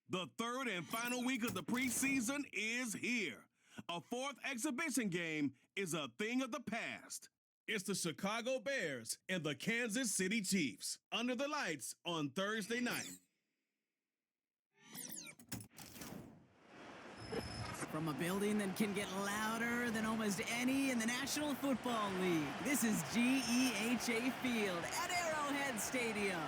The third and final week of the preseason is here. A fourth exhibition game is a thing of the past. It's the Chicago Bears and the Kansas City Chiefs under the lights on Thursday night. From a building that can get louder than almost any in the National Football League, this is GEHA Field at Arrowhead Stadium.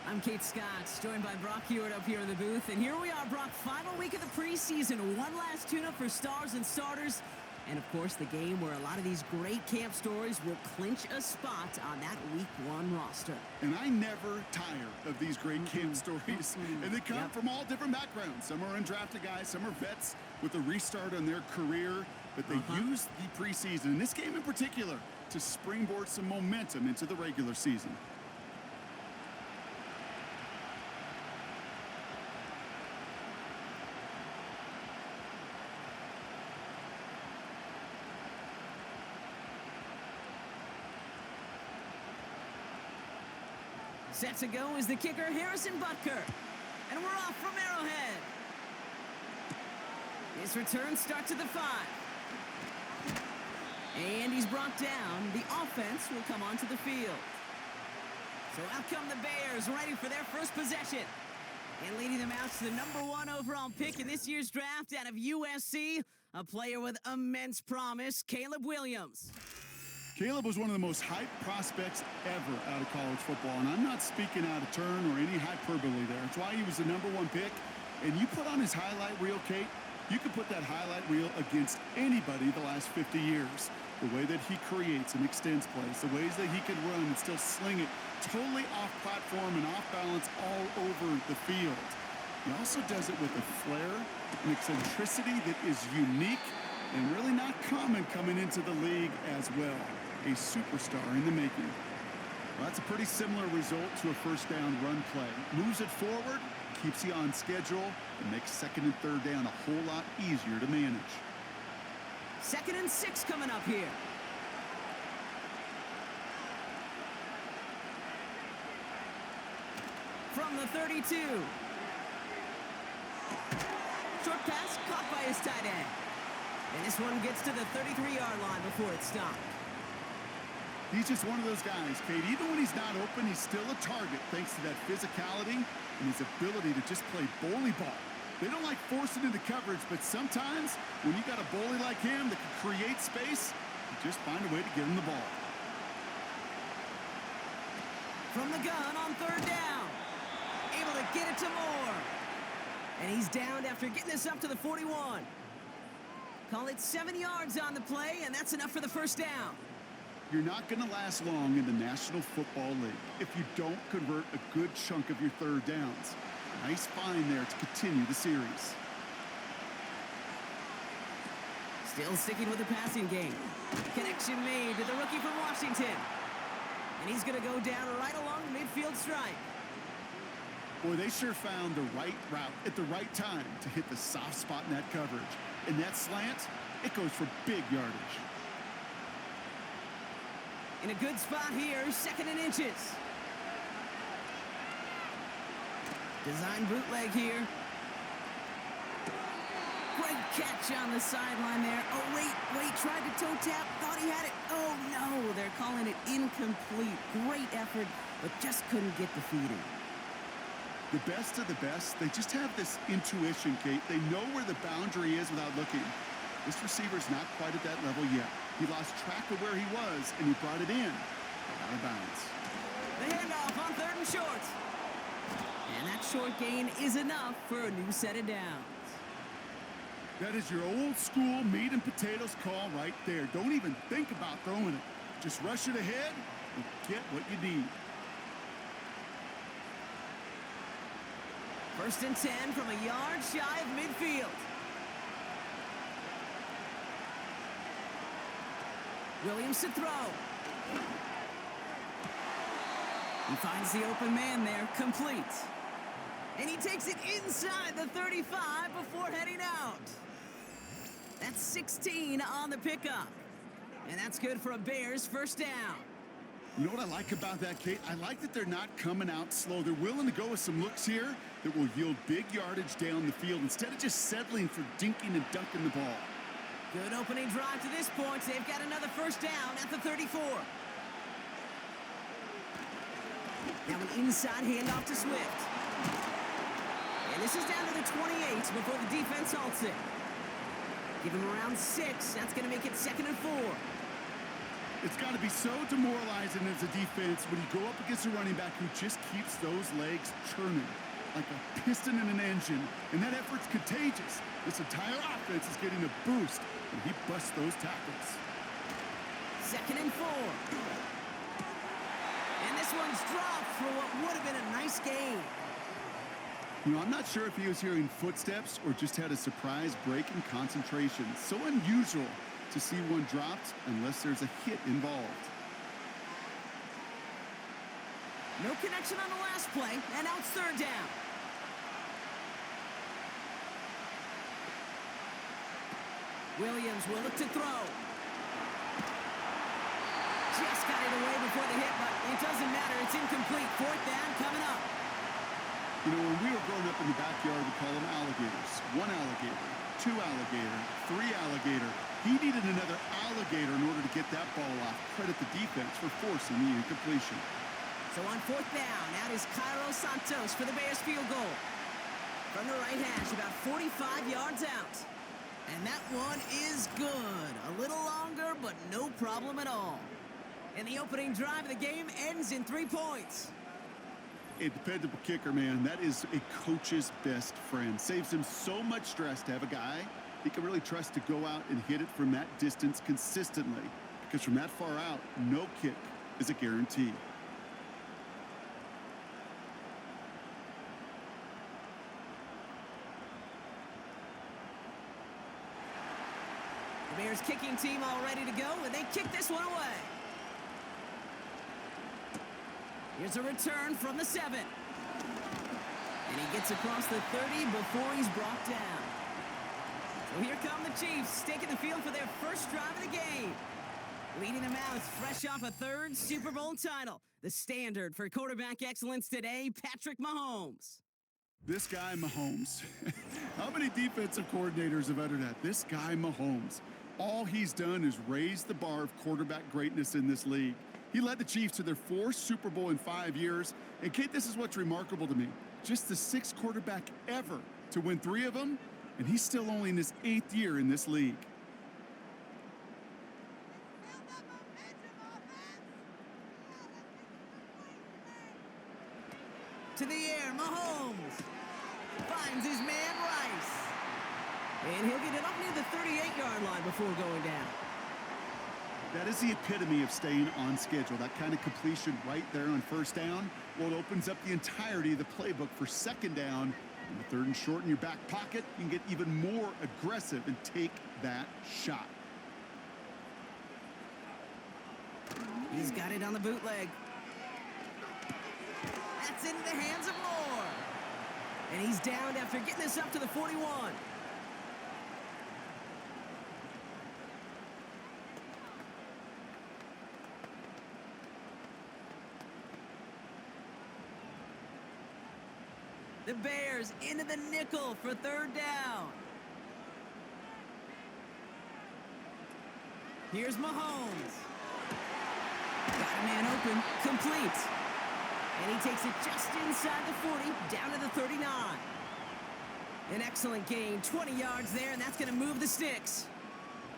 I'm Kate Scott, joined by Brock Hewitt up here in the booth. And here we are, Brock, final week of the preseason. One last tune-up for stars and starters. And, of course, the game where a lot of these great camp stories will clinch a spot on that Week 1 roster. And I never tire of these great camp stories. And they come from all different backgrounds. Some are undrafted guys, some are vets with a restart on their career. But they use the preseason, in this game in particular, to springboard some momentum into the regular season. Set to go is the kicker, Harrison Butker. And we're off from Arrowhead. His return starts at the 5. And he's brought down. The offense will come onto the field. So out come the Bears, ready for their first possession. And leading them out to the #1 overall pick in this year's draft out of USC, a player with immense promise, Caleb Williams. Caleb was one of the most hyped prospects ever out of college football, and I'm not speaking out of turn or any hyperbole there. It's why he was the #1 pick, and you put on his highlight reel, Kate, you can put that highlight reel against anybody the last 50 years. The way that he creates and extends plays, the ways that he can run and still sling it totally off platform and off balance all over the field. He also does it with a flair, an eccentricity that is unique and really not common coming into the league as well. A superstar in the making. Well, that's a pretty similar result to a first down run play. Moves it forward, keeps you on schedule, and makes second and third down a whole lot easier to manage. 2nd and 6 coming up here. From the 32. Short pass caught by his tight end. And this one gets to the 33-yard line before it's stopped. He's just one of those guys, Kate. Even when he's not open, he's still a target thanks to that physicality and his ability to just play bully ball. They don't like forcing into coverage, but sometimes when you got a bully like him that can create space, you just find a way to get him the ball. From the gun on 3rd down. Able to get it to Moore. And he's downed after getting this up to the 41. Call it 7 yards on the play, and that's enough for the first down. You're not going to last long in the National Football League if you don't convert a good chunk of your third downs. Nice find there to continue the series. Still sticking with the passing game. Connection made to the rookie from Washington. And he's going to go down right along the midfield stripe. Boy, they sure found the right route at the right time to hit the soft spot in that coverage. And that slant, it goes for big yardage. In a good spot here, 2nd and inches. Design bootleg here. Great catch on the sideline there. Oh, wait, tried to toe tap, thought he had it. Oh, no, they're calling it incomplete. Great effort, but just couldn't get the feet in. The best of the best, they just have this intuition, Kate. They know where the boundary is without looking. This receiver's not quite at that level yet. He lost track of where he was, and he brought it in. Out of bounds. The handoff on 3rd and short. And that short gain is enough for a new set of downs. That is your old school meat and potatoes call right there. Don't even think about throwing it. Just rush it ahead and get what you need. 1st and 10 from a yard shy of midfield. Williams to throw. He finds the open man there, complete. And he takes it inside the 35 before heading out. That's 16 on the pickup. And that's good for a Bears first down. You know what I like about that, Kate? I like that they're not coming out slow. They're willing to go with some looks here that will yield big yardage down the field instead of just settling for dinking and dunking the ball. Good opening drive to this point. They've got another first down at the 34. Now an inside handoff to Swift. And this is down to the 28 before the defense halts it. Give him around 6. That's going to make it 2nd and 4. It's got to be so demoralizing as a defense when you go up against a running back who just keeps those legs churning like a piston in an engine, and that effort's contagious. This entire offense is getting a boost when he busts those tackles. 2nd and 4. And this one's dropped for what would have been a nice gain. You know, I'm not sure if he was hearing footsteps or just had a surprise break in concentration. So unusual to see one dropped unless there's a hit involved. No connection on the last play, and now it's 3rd down. Williams will look to throw. Just got it away before the hit, but it doesn't matter. It's incomplete. 4th down coming up. You know, when we were growing up in the backyard, we call them alligators. 1 alligator, 2 alligator, 3 alligator. He needed another alligator in order to get that ball off. Credit the defense for forcing the incompletion. So on 4th down, out is Cairo Santos for the Bears field goal. From the right hash, about 45 yards out. And that one is good. A little longer, but no problem at all. And the opening drive of the game ends in 3 points. A dependable kicker, man. That is a coach's best friend. Saves him so much stress to have a guy he can really trust to go out and hit it from that distance consistently. Because from that far out, no kick is a guarantee. The Bears kicking team all ready to go, and they kick this one away. Here's a return from the 7. And he gets across the 30 before he's brought down. So here come the Chiefs, taking the field for their first drive of the game. Leading them out, fresh off a 3rd Super Bowl title. The standard for quarterback excellence today, Patrick Mahomes. This guy, Mahomes. How many defensive coordinators have uttered that? This guy, Mahomes. All he's done is raise the bar of quarterback greatness in this league. He led the Chiefs to their 4th Super Bowl in 5 years. And, Kate, this is what's remarkable to me. Just the 6th quarterback ever to win 3 of them, and he's still only in his 8th year in this league. To the air, Mahomes finds his man Rice. And he'll get it up near the 38-yard line before going down. That is the epitome of staying on schedule. That kind of completion right there on 1st down. Well, it opens up the entirety of the playbook for 2nd down. And the 3rd and short in your back pocket, you can get even more aggressive and take that shot. He's got it on the bootleg. That's into the hands of Moore. And he's down after getting this up to the 41. The Bears into the nickel for 3rd down. Here's Mahomes. Got a man open, complete. And he takes it just inside the 40, down to the 39. An excellent gain, 20 yards there, and that's going to move the sticks.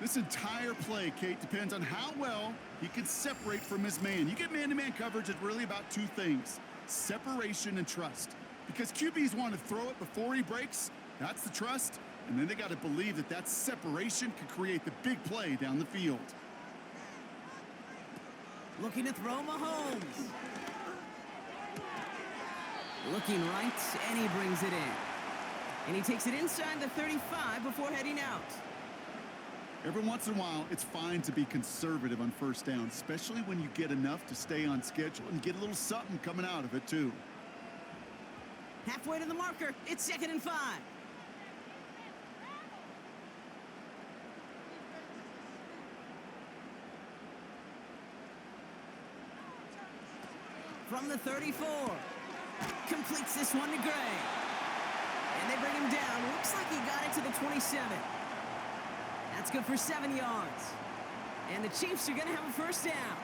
This entire play, Kate, depends on how well he can separate from his man. You get man-to-man coverage, it's really about 2 things, separation and trust. Because QBs want to throw it before he breaks, that's the trust, and then they got to believe that that separation could create the big play down the field. Looking to throw Mahomes. Looking right, and he brings it in. And he takes it inside the 35 before heading out. Every once in a while, it's fine to be conservative on 1st down, especially when you get enough to stay on schedule and get a little something coming out of it, too. Halfway to the marker, it's 2nd and 5. from the 34. Completes this one to Gray. And they bring him down. Looks like he got it to the 27. That's good for 7 yards. And the Chiefs are going to have a first down.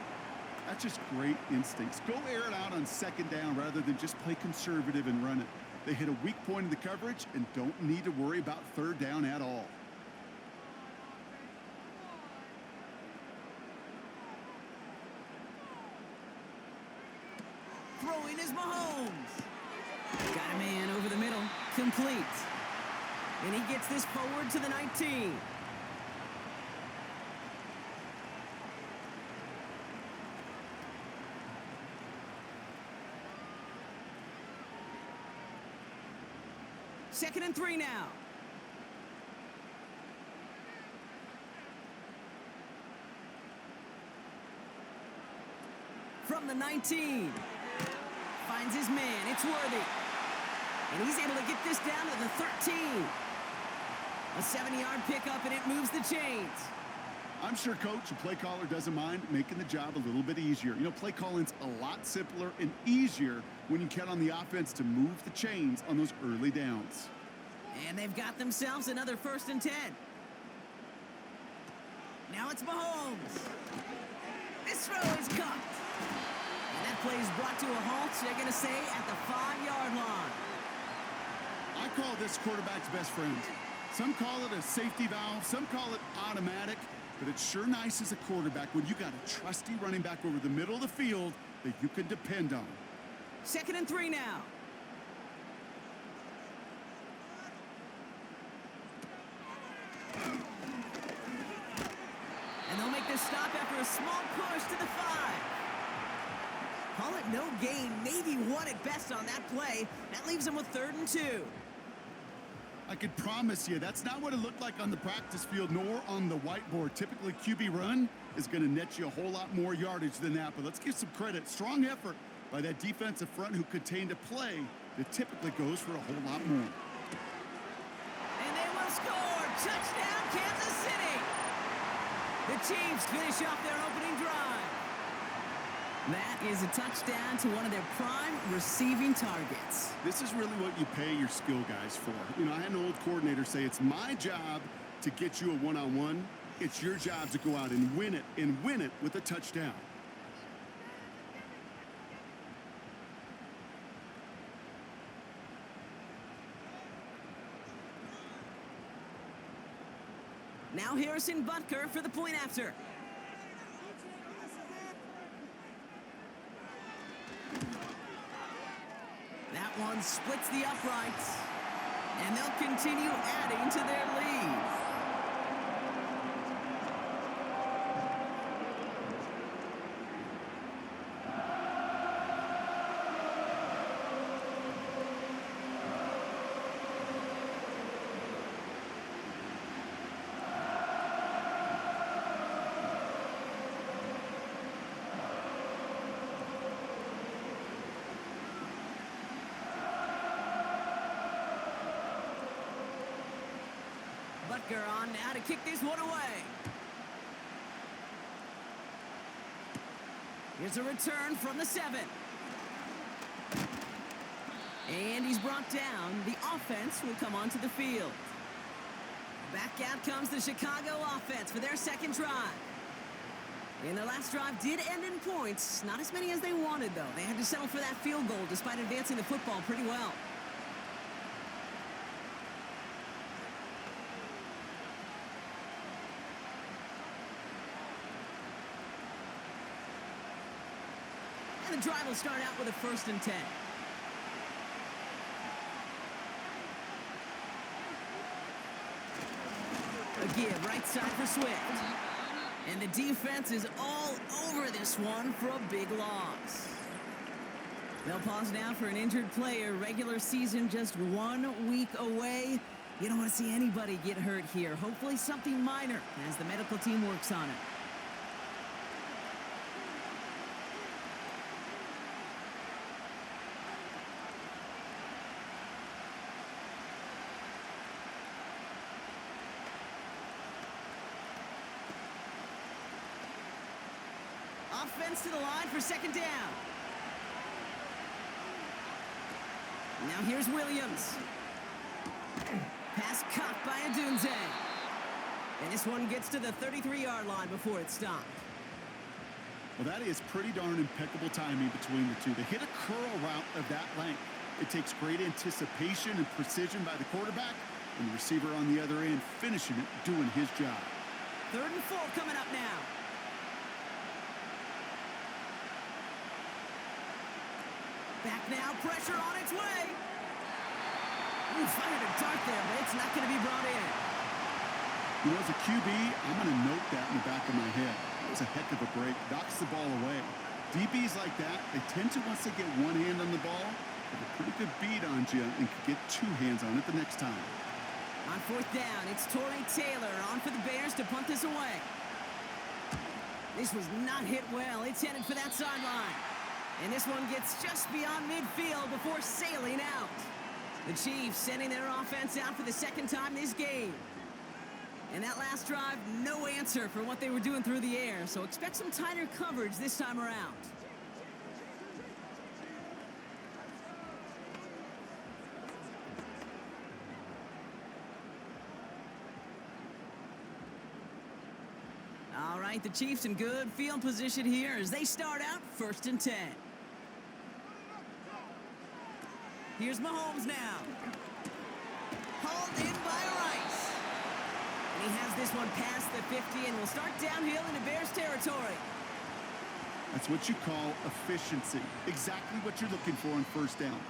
That's just great instincts. Go air it out on second down rather than just play conservative and run it. They hit a weak point in the coverage and don't need to worry about third down at all. Throwing is Mahomes. Got a man over the middle. Complete. And he gets this forward to the 19. Second and 3 now. From the 19. Finds his man. It's Worthy. And he's able to get this down to the 13. A 7-yard pickup, and it moves the chains. I'm sure coach, the play caller, doesn't mind making the job a little bit easier. You know, play calling's a lot simpler and easier when you count on the offense to move the chains on those early downs. And they've got themselves another 1st and 10. Now it's Mahomes. This throw is caught. And that play is brought to a halt, so they're going to say at the 5-yard line. I call this quarterback's best friend. Some call it a safety valve, some call it automatic, but it's sure nice as a quarterback when you got a trusty running back over the middle of the field that you can depend on. Second and 3 now. And they'll make this stop after a small push to the 5. Call it no gain, maybe 1 at best on that play. That leaves them with 3rd and 2. I could promise you that's not what it looked like on the practice field nor on the whiteboard. Typically, QB run is going to net you a whole lot more yardage than that. But let's give some credit. Strong effort by that defensive front who contained a play that typically goes for a whole lot more. And they will score. Touchdown, Kansas City. The Chiefs finish off their opening drive. That is a touchdown to one of their prime receiving targets. This is really what you pay your skill guys for. You know, I had an old coordinator say it's my job to get you a one-on-one. It's your job to go out and win it with a touchdown. Now Harrison Butker for the point after. That one splits the uprights, and they'll continue adding to their lead. Butker on now to kick this one away. Here's a return from the 7. And he's brought down. The offense will come onto the field. Back out comes the Chicago offense for their second drive. And their last drive did end in points. Not as many as they wanted, though. They had to settle for that field goal despite advancing the football pretty well. And the drive will start out with a 1st and 10. A give right side for Swift. And the defense is all over this one for a big loss. They'll pause now for an injured player. Regular season just 1 week away. You don't want to see anybody get hurt here. Hopefully something minor as the medical team works on it. Offense to the line for second down. Now here's Williams. Pass caught by Adunze. And this one gets to the 33-yard line before it's stopped. Well, that is pretty darn impeccable timing between the two. They hit a curl route of that length. It takes great anticipation and precision by the quarterback, and the receiver on the other end finishing it, doing his job. 3rd and 4 coming up now. Back now, pressure on its way. Ooh, fired a dart there, but it's not going to be brought in. You know, as a QB, I'm going to note that in the back of my head. That was a heck of a break. Knocks the ball away. DBs like that, they tend to, once they get one hand on the ball, have a pretty good beat on you and can get 2 hands on it the next time. On 4th down, it's Torrey Taylor on for the Bears to punt this away. This was not hit well. It's headed for that sideline. And this one gets just beyond midfield before sailing out. The Chiefs sending their offense out for the 2nd time this game. And that last drive, no answer for what they were doing through the air. So expect some tighter coverage this time around. All right, the Chiefs in good field position here as they start out 1st and 10. Here's Mahomes now. Hauled in by Rice. And he has this one past the 50 and will start downhill into Bears territory. That's what you call efficiency. Exactly what you're looking for on 1st down.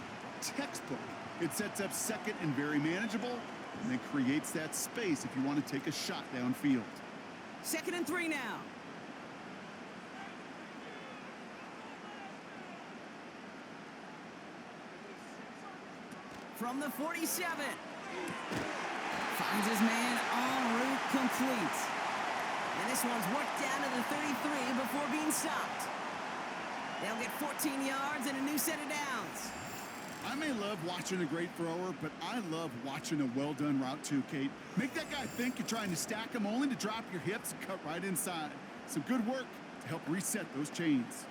Textbook. It sets up 2nd and very manageable, and then creates that space if you want to take a shot downfield. 2nd and 3 now. From the 47. Finds his man en route complete. And this one's worked down to the 33 before being stopped. They'll get 14 yards and a new set of downs. I may love watching a great thrower, but I love watching a well-done route too, Kate. Make that guy think you're trying to stack him only to drop your hips and cut right inside. Some good work to help reset those chains.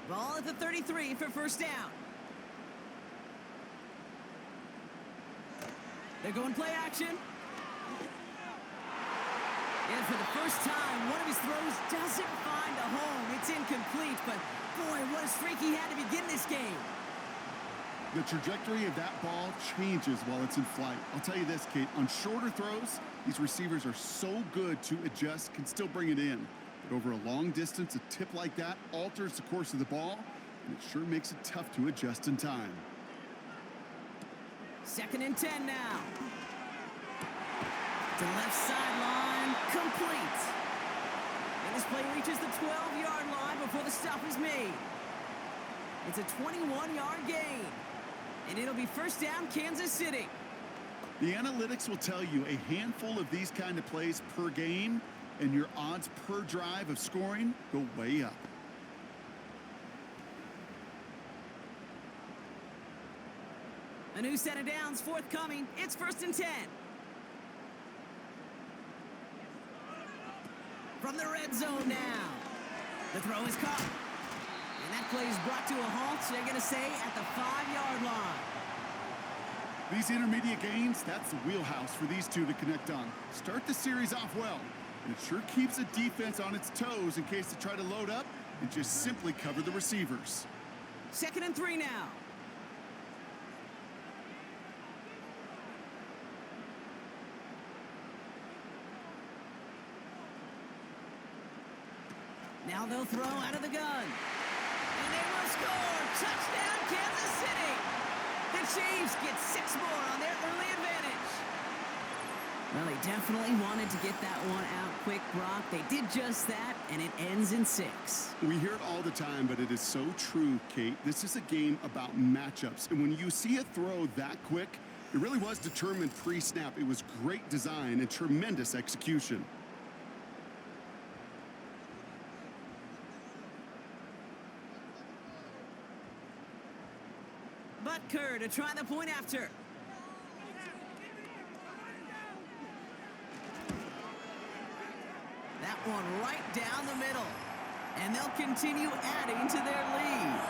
Ball at the 33 for 1st down. They're going play action. And for the first time, one of his throws doesn't find a home. It's incomplete, but boy, what a streak he had to begin this game. The trajectory of that ball changes while it's in flight. I'll tell you this, Kate, on shorter throws, these receivers are so good to adjust, can still bring it in. But over a long distance, a tip like that alters the course of the ball, and it sure makes it tough to adjust in time. 2nd and 10 now. To the left sideline, complete. And this play reaches the 12-yard line before the stop is made. It's a 21-yard gain. And it'll be 1st down, Kansas City. The analytics will tell you a handful of these kind of plays per game, and your odds per drive of scoring go way up. A new set of downs forthcoming. It's 1st and 10. From the red zone now. The throw is caught. And that play is brought to a halt, so they're going to say at the 5-yard line. These intermediate gains, that's the wheelhouse for these two to connect on. Start the series off well, and it sure keeps the defense on its toes in case they try to load up and just simply cover the receivers. 2nd and 3 now. Now they'll throw out of the gun. And they will score. Touchdown, Kansas City. The Chiefs get 6 more on their early advantage. Well, they definitely wanted to get that one out quick, Brock. They did just that, and it ends in 6. We hear it all the time, but it is so true, Kate. This is a game about matchups. And when you see a throw that quick, it really was determined pre-snap. It was great design and tremendous execution. Butker to try the point after. one right down the middle. And they'll continue adding to their lead.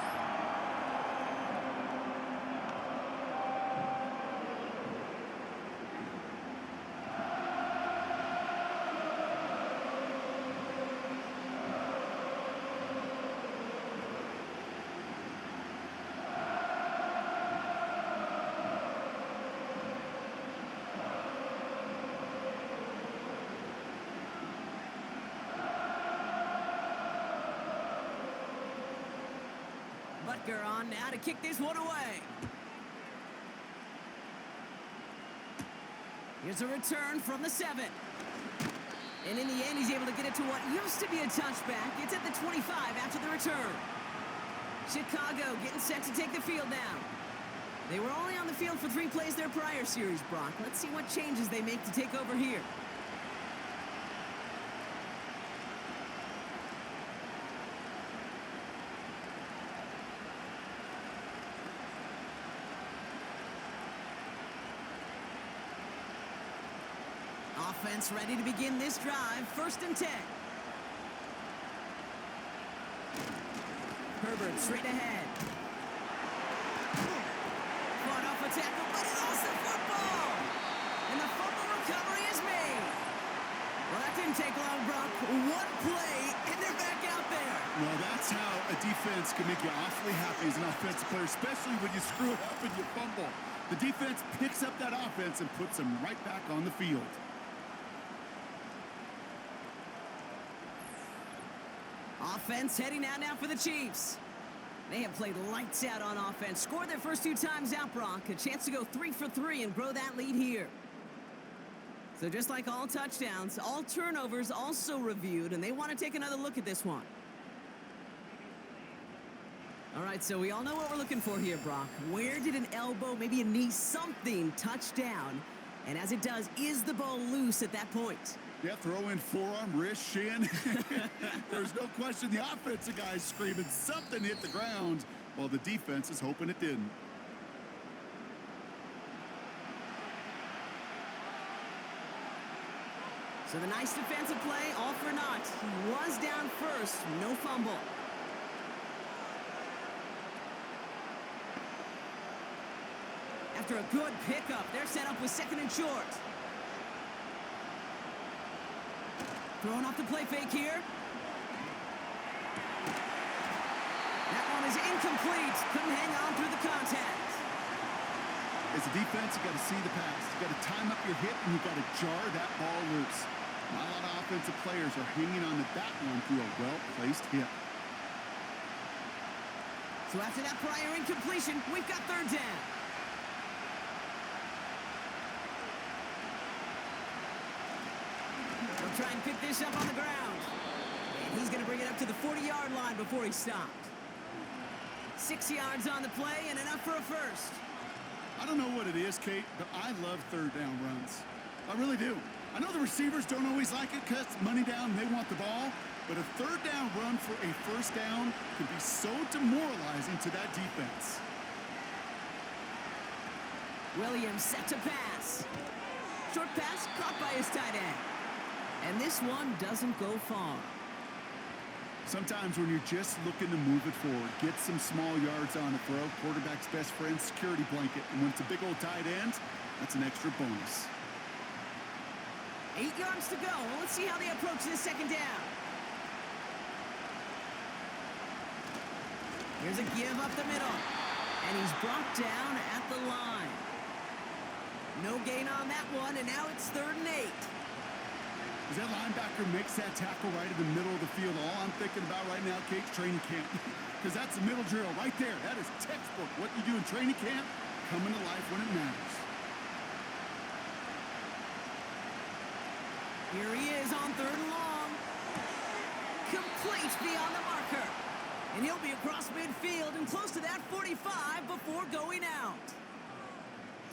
Butker on now to kick this one away. Here's a return from the 7. And in the end, he's able to get it to what used to be a touchback. It's at the 25 after the return. Chicago getting set to take the field now. They were only on the field for 3 plays their prior series, Brock. Let's see what changes they make to take over here. Offense ready to begin this drive. 1st and 10. Herbert straight ahead. Fought off a tackle, but he lost the football. And the fumble recovery is made. Well, that didn't take long, Brock. One play, and they're back out there. Well, that's how a defense can make you awfully happy as an offensive player, especially when you screw it up and you fumble. The defense picks up that offense and puts them right back on the field. Offense heading out now for the Chiefs. They have played lights out on offense. Scored their first 2 times out, Brock. A chance to go 3 for 3 and grow that lead here. So just like all touchdowns, all turnovers also reviewed, and they want to take another look at this one. All right, so we all know what we're looking for here, Brock. Where did an elbow, maybe a knee, something touch down? And as it does, is the ball loose at that point? Yeah, throw in forearm, wrist, shin. There's no question the offensive guy's screaming something hit the ground while the defense is hoping it didn't. So the nice defensive play, all for naught. He was down first, no fumble. After a good pickup, they're set up with 2nd and short. Throwing off the play fake here. That one is incomplete. Couldn't hang on through the contact. As a defense, you got to see the pass. You got to time up your hit, and you got to jar that ball loose. Not a lot of offensive players are hanging on to that one through a well-placed hit. So after that prior incompletion, we've got 3rd down. We'll try and pick this up on the ground. And he's going to bring it up to the 40-yard line before he stopped. 6 yards on the play and enough for a first. I don't know what it is, Kate, but I love 3rd down runs. I really do. I know the receivers don't always like it because it's money down and they want the ball, but a 3rd down run for a 1st down can be so demoralizing to that defense. Williams set to pass. Short pass caught by his tight end. And this one doesn't go far. Sometimes when you're just looking to move it forward, get some small yards on the throw, quarterback's best friend, security blanket. And when it's a big old tight end, that's an extra bonus. 8 yards to go. Well, let's see how they approach this 2nd down. Here's a give up the middle. And he's brought down at the line. No gain on that one, and now it's 3rd and 8. As that linebacker makes that tackle right in the middle of the field, all I'm thinking about right now, Kate's training camp. Because that's the middle drill right there. That is textbook. What you do in training camp, coming to life when it matters. Here he is on 3rd and long. Complete beyond the marker. And he'll be across midfield and close to that 45 before going out.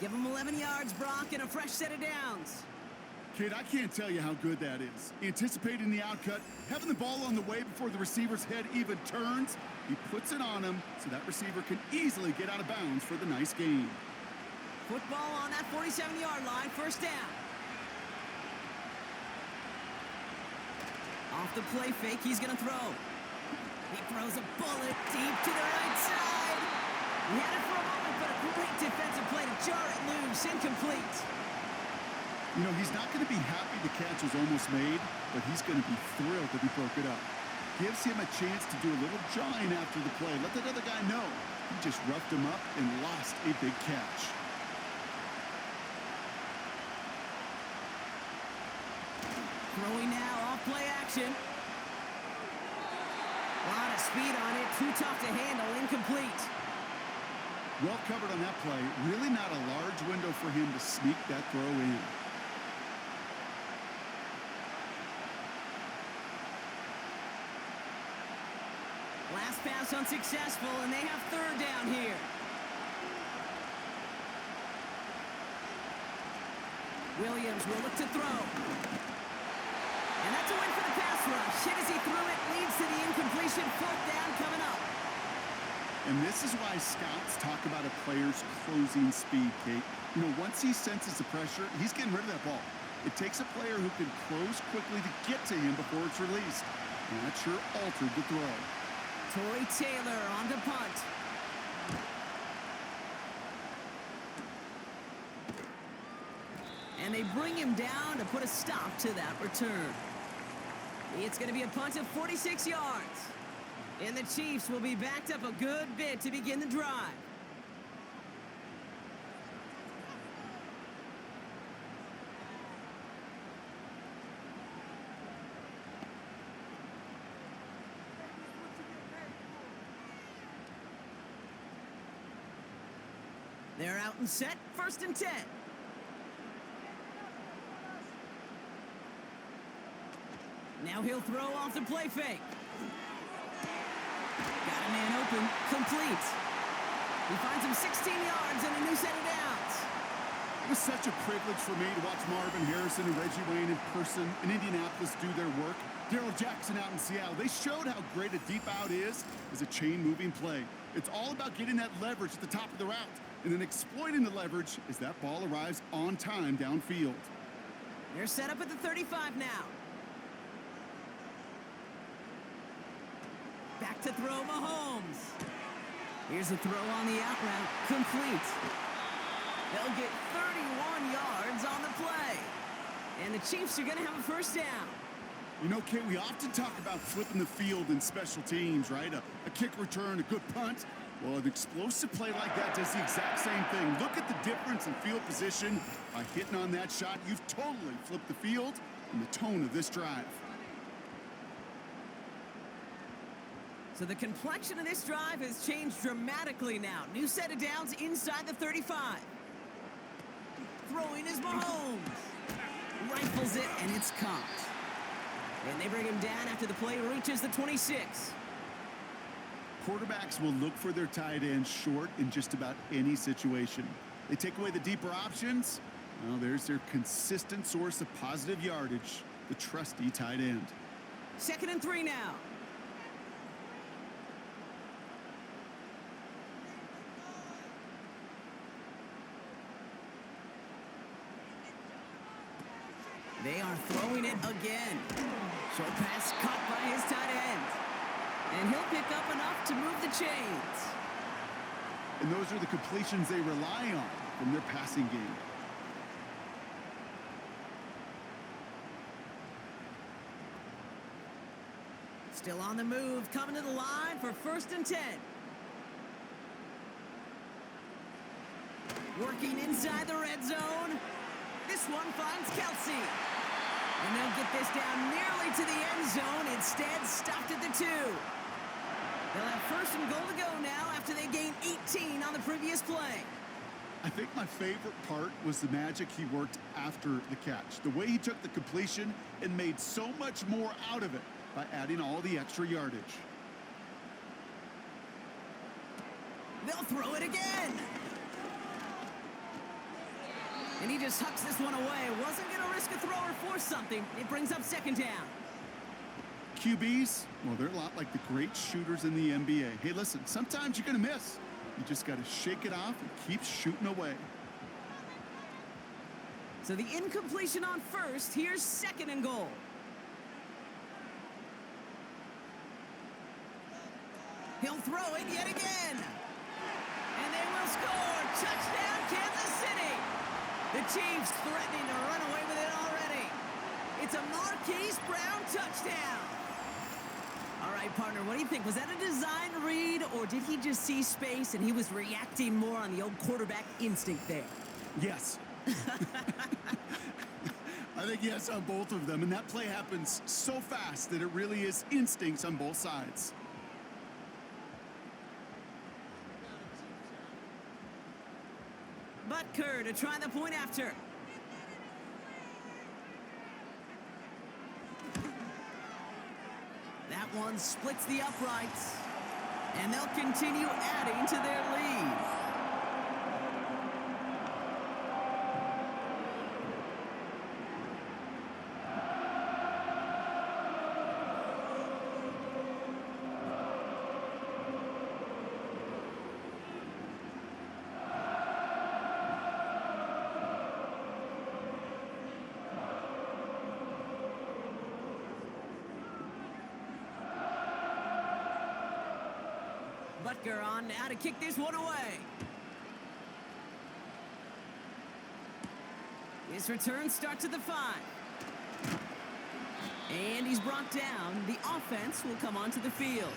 Give him 11 yards, Brock, and a fresh set of downs. Kid, I can't tell you how good that is. Anticipating the outcut, having the ball on the way before the receiver's head even turns, he puts it on him so that receiver can easily get out of bounds for the nice gain. Football on that 47-yard line, 1st down. off the play fake. He's going to throw. He throws a bullet deep to the right side. He had it for a moment, but a great defensive play to jar it loose. Incomplete. You know, he's not going to be happy the catch was almost made, but he's going to be thrilled that he broke it up. Gives him a chance to do a little jawing after the play. Let that other guy know. He just roughed him up and lost a big catch. Throwing now, off play action. A lot of speed on it, too tough to handle, incomplete. Well covered on that play. Really not a large window for him to sneak that throw in. Last pass unsuccessful, and they have third down here. Williams will look to throw. And that's a win for the pass rush. Hit as he threw it, leads to the incompletion. Fourth down coming up. And this is why scouts talk about a player's closing speed, Kate. You know, once he senses the pressure, he's getting rid of that ball. It takes a player who can close quickly to get to him before it's released. And that sure altered the throw. Torrey Taylor on the punt. And they bring him down to put a stop to that return. It's going to be a punt of 46 yards. And the Chiefs will be backed up a good bit to begin the drive. They're out and set, 1st and 10. Now he'll throw off the play fake. Got a man open, complete. He finds him 16 yards and a new set of downs. It was such a privilege for me to watch Marvin Harrison and Reggie Wayne in person in Indianapolis do their work. Darrell Jackson out in Seattle. They showed how great a deep out is as a chain-moving play. It's all about getting that leverage at the top of the route and then exploiting the leverage as that ball arrives on time downfield. They're set up at the 35 now. Back to throw Mahomes. Here's a throw on the out route, complete. They'll get 31 yards on the play. And the Chiefs are going to have a first down. You know, Kate, we often talk about flipping the field in special teams, right? A kick return, a good punt. Well, an explosive play like that does the exact same thing. Look at the difference in field position. By hitting on that shot, you've totally flipped the field and the tone of this drive. So the complexion of this drive has changed dramatically now. New set of downs inside the 35. Throwing is Mahomes. Rifles it, and it's caught. And they bring him down after the play reaches the 26. Quarterbacks will look for their tight end short in just about any situation. They take away the deeper options. Well, there's their consistent source of positive yardage, the trusty tight end. 2nd and 3 now. They are throwing it again. Short pass caught by his tight end. And he'll pick up enough to move the chains. And those are the completions they rely on from their passing game. Still on the move, coming to the line for 1st and 10. Working inside the red zone. This one finds Kelsey. And they'll get this down nearly to the end zone. Instead, stopped at the 2. They'll have 1st and goal to go now after they gained 18 on the previous play. I think my favorite part was the magic he worked after the catch. The way he took the completion and made so much more out of it by adding all the extra yardage. They'll throw it again. And he just hucks this one away. Wasn't going to risk a throw or force something. It brings up 2nd down. QBs, well, they're a lot like the great shooters in the NBA. Hey, listen, sometimes you're going to miss. You just got to shake it off and keep shooting away. So the incompletion on 1st. Here's 2nd and goal. He'll throw it yet again. And they will score. Touchdown, Kansas City. The Chiefs threatening to run away with it already. It's a Marquise Brown touchdown. All right, partner, what do you think? Was that a design read, or did he just see space and he was reacting more on the old quarterback instinct there? Yes. I think yes on both of them, and that play happens so fast that it really is instincts on both sides. Butker to try the point after. That one splits the uprights, and they'll continue adding to their lead. Butker on now to kick this one away. His return starts at the 5. And he's brought down. The offense will come onto the field.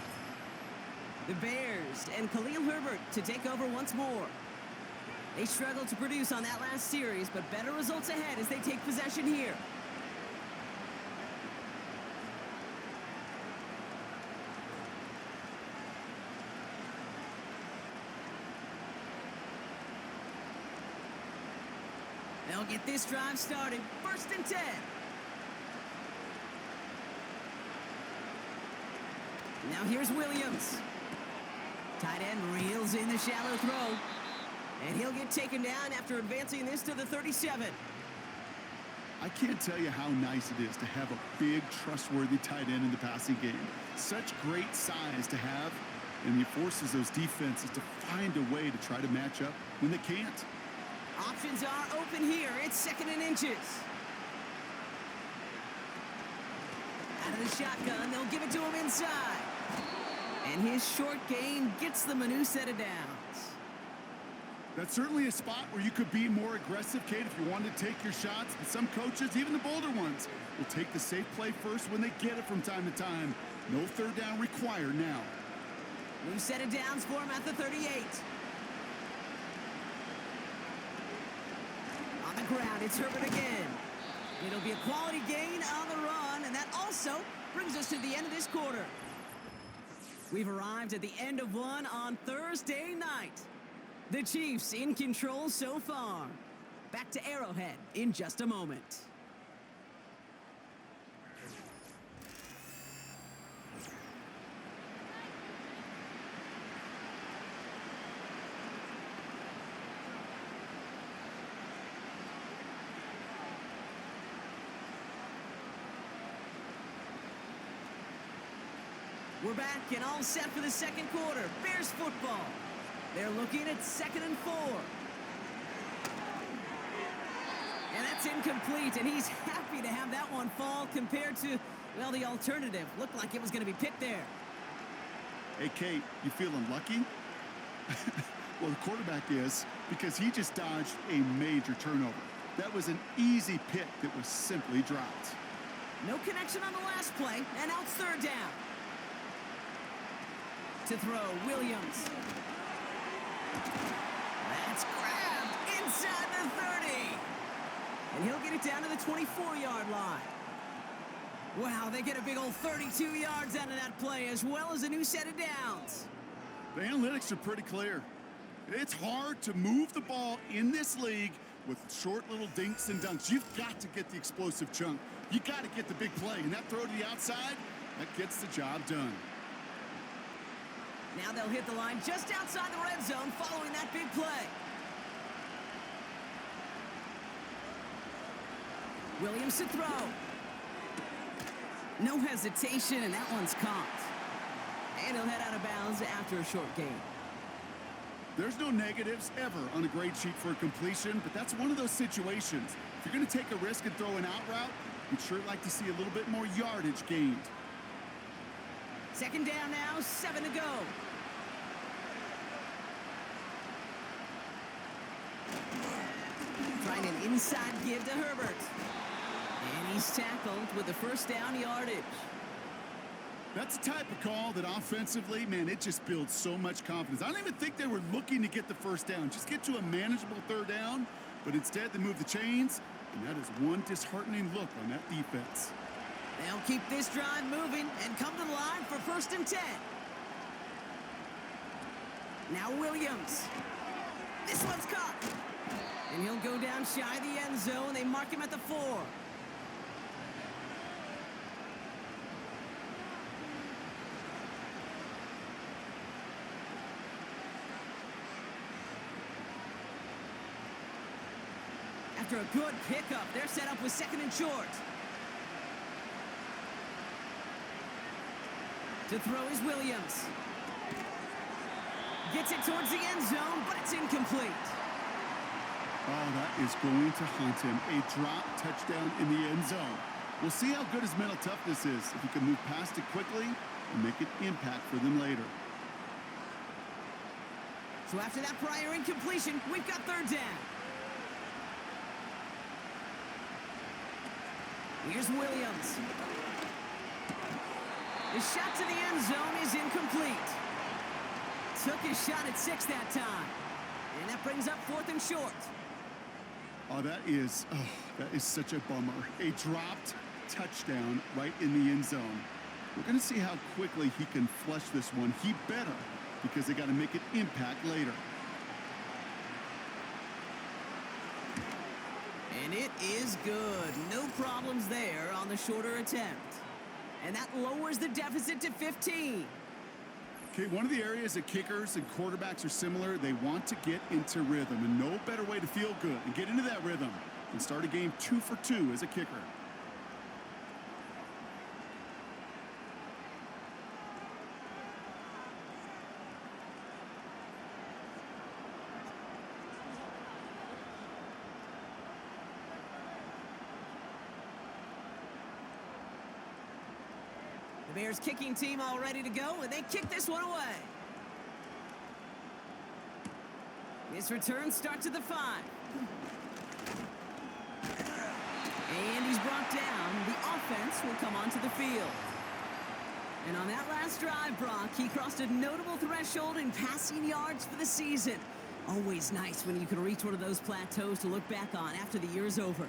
The Bears and Khalil Herbert to take over once more. They struggled to produce on that last series, but better results ahead as they take possession here. They'll get this drive started. 1st and 10. Now here's Williams. Tight end reels in the shallow throw. And he'll get taken down after advancing this to the 37. I can't tell you how nice it is to have a big, trustworthy tight end in the passing game. Such great size to have, and he forces those defenses to find a way to try to match up when they can't. Options are open here. It's 2nd and inches. Out of the shotgun, they'll give it to him inside. And his short gain gets them a new set of downs. That's certainly a spot where you could be more aggressive, Kate, if you wanted to take your shots. But some coaches, even the bolder ones, will take the safe play first when they get it from time to time. No 3rd down required now. New set of downs for him at the 38. On the ground, it's Herbert again. It'll be a quality gain on the run, and that also brings us to the end of this quarter. We've arrived at the end of one on Thursday night. The Chiefs in control so far. Back to Arrowhead in just a moment. We're back and all set for the 2nd quarter. Bears football. They're looking at 2nd and 4. And that's incomplete, and he's happy to have that one fall compared to, well, the alternative. Looked like it was going to be picked there. Hey, Kate, you feeling lucky? Well, the quarterback is, because he just dodged a major turnover. That was an easy pick that was simply dropped. No connection on the last play, and now it's 3rd down. To throw, Williams. That's grabbed inside the 30. And he'll get it down to the 24-yard line. Wow, they get a big old 32 yards out of that play, as well as a new set of downs. The analytics are pretty clear. It's hard to move the ball in this league with short little dinks and dunks. You've got to get the explosive chunk. You got to get the big play. And that throw to the outside, that gets the job done. Now they'll hit the line just outside the red zone following that big play. Williams to throw. No hesitation, and that one's caught. And he'll head out of bounds after a short gain. There's no negatives ever on a grade sheet for a completion, but that's one of those situations. If you're going to take a risk and throw an out route, you'd sure like to see a little bit more yardage gained. 2nd down now, 7 to go. Trying an inside give to Herbert. And he's tackled with the first down yardage. That's the type of call that offensively, man, it just builds so much confidence. I don't even think they were looking to get the first down. Just get to a manageable third down, but instead they move the chains, and that is one disheartening look on that defense. They'll keep this drive moving and come to the line for 1st and 10. Now Williams. This one's caught. And he'll go down shy of the end zone. They mark him at the 4. After a good pickup, they're set up with 2nd and short. To throw is Williams. Gets it towards the end zone, but it's incomplete. Oh, that is going to haunt him. A drop touchdown in the end zone. We'll see how good his mental toughness is, if he can move past it quickly and make an impact for them later. So after that prior incompletion, we've got 3rd down. Here's Williams. The shot to the end zone is incomplete. Took his shot at 6 that time. And that brings up 4th and short. Oh, that is such a bummer. A dropped touchdown right in the end zone. We're going to see how quickly he can flush this one. He better, because they got to make an impact later. And it is good. No problems there on the shorter attempt. And that lowers the deficit to 15. Okay, one of the areas that kickers and quarterbacks are similar, they want to get into rhythm, and no better way to feel good and get into that rhythm than start a game 2 for 2 as a kicker. The Bears kicking team all ready to go, and they kick this one away. This return starts at the 5. And he's brought down. The offense will come onto the field. And on that last drive, Brock, he crossed a notable threshold in passing yards for the season. Always nice when you can reach one of those plateaus to look back on after the year's over.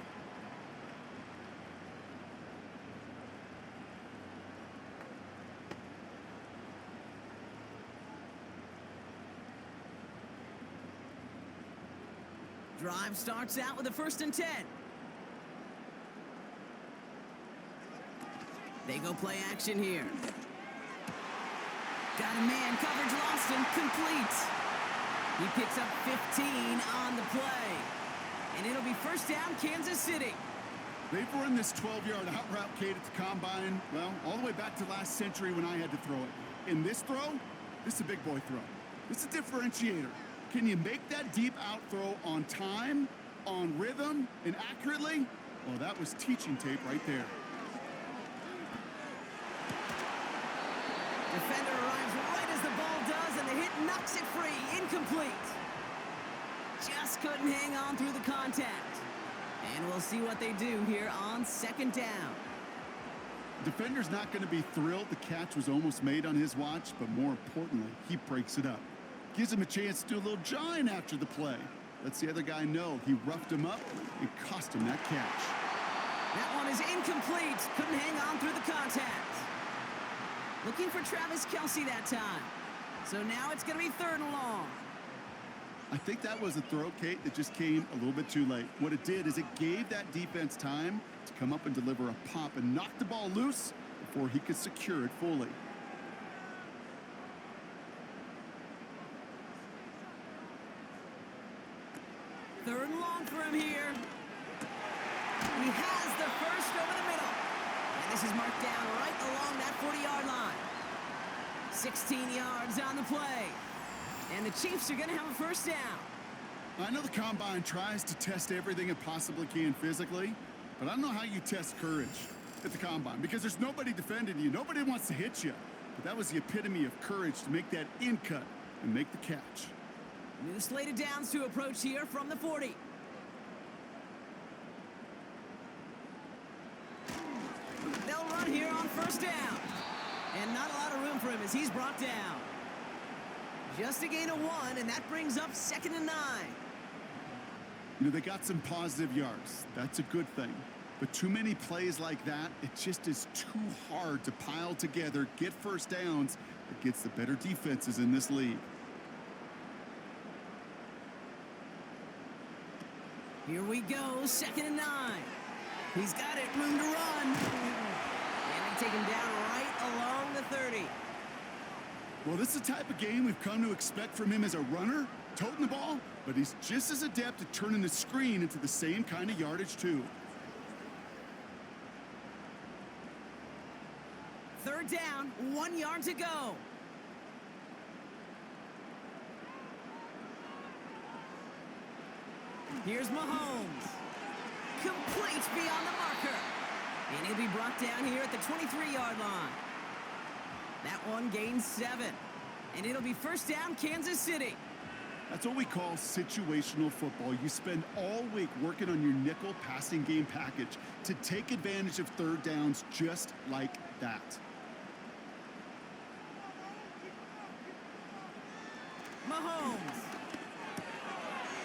Drive starts out with a 1st and 10. They go play action here. Got a man coverage lost and complete. He picks up 15 on the play. And it'll be 1st down, Kansas City. They've run this 12-yard out route, Kate, at the combine, well, all the way back to last century when I had to throw it. In this throw, this is a big boy throw. This is a differentiator. Can you make that deep out throw on time, on rhythm, and accurately? Well, that was teaching tape right there. Defender arrives right as the ball does, and the hit knocks it free. Incomplete. Just couldn't hang on through the contact. And we'll see what they do here on 2nd down. Defender's not going to be thrilled the catch was almost made on his watch, but more importantly, he breaks it up. Gives him a chance to do a little jawing after the play. Lets the other guy know he roughed him up and cost him that catch. That one is incomplete. Couldn't hang on through the contact. Looking for Travis Kelce that time. So now it's going to be 3rd and long. I think that was a throw, Kate, that just came a little bit too late. What it did is it gave that defense time to come up and deliver a pop and knock the ball loose before he could secure it fully. Third and long for him here. He has the first over the middle. And this is marked down right along that 40-yard line. 16 yards on the play. And the Chiefs are going to have a 1st down. I know the combine tries to test everything it possibly can physically, but I don't know how you test courage at the combine because there's nobody defending you. Nobody wants to hit you. But that was the epitome of courage to make that in cut and make the catch. New slated downs to approach here from the 40. They'll run here on first down. And not a lot of room for him as he's brought down. Just a gain of 1, and that brings up 2nd and 9. You know, they got some positive yards. That's a good thing. But too many plays like that, it just is too hard to pile together, get first downs against the better defenses in this league. Here we go, 2nd and 9. He's got it, room to run. And they take him down right along the 30. Well, this is the type of game we've come to expect from him as a runner, toting the ball, but he's just as adept at turning the screen into the same kind of yardage, too. 3rd down, 1 yard to go. Here's Mahomes. Complete beyond the marker. And he'll be brought down here at the 23-yard line. That one gains 7. And it'll be first down, Kansas City. That's what we call situational football. You spend all week working on your nickel passing game package to take advantage of 3rd downs just like that. Mahomes.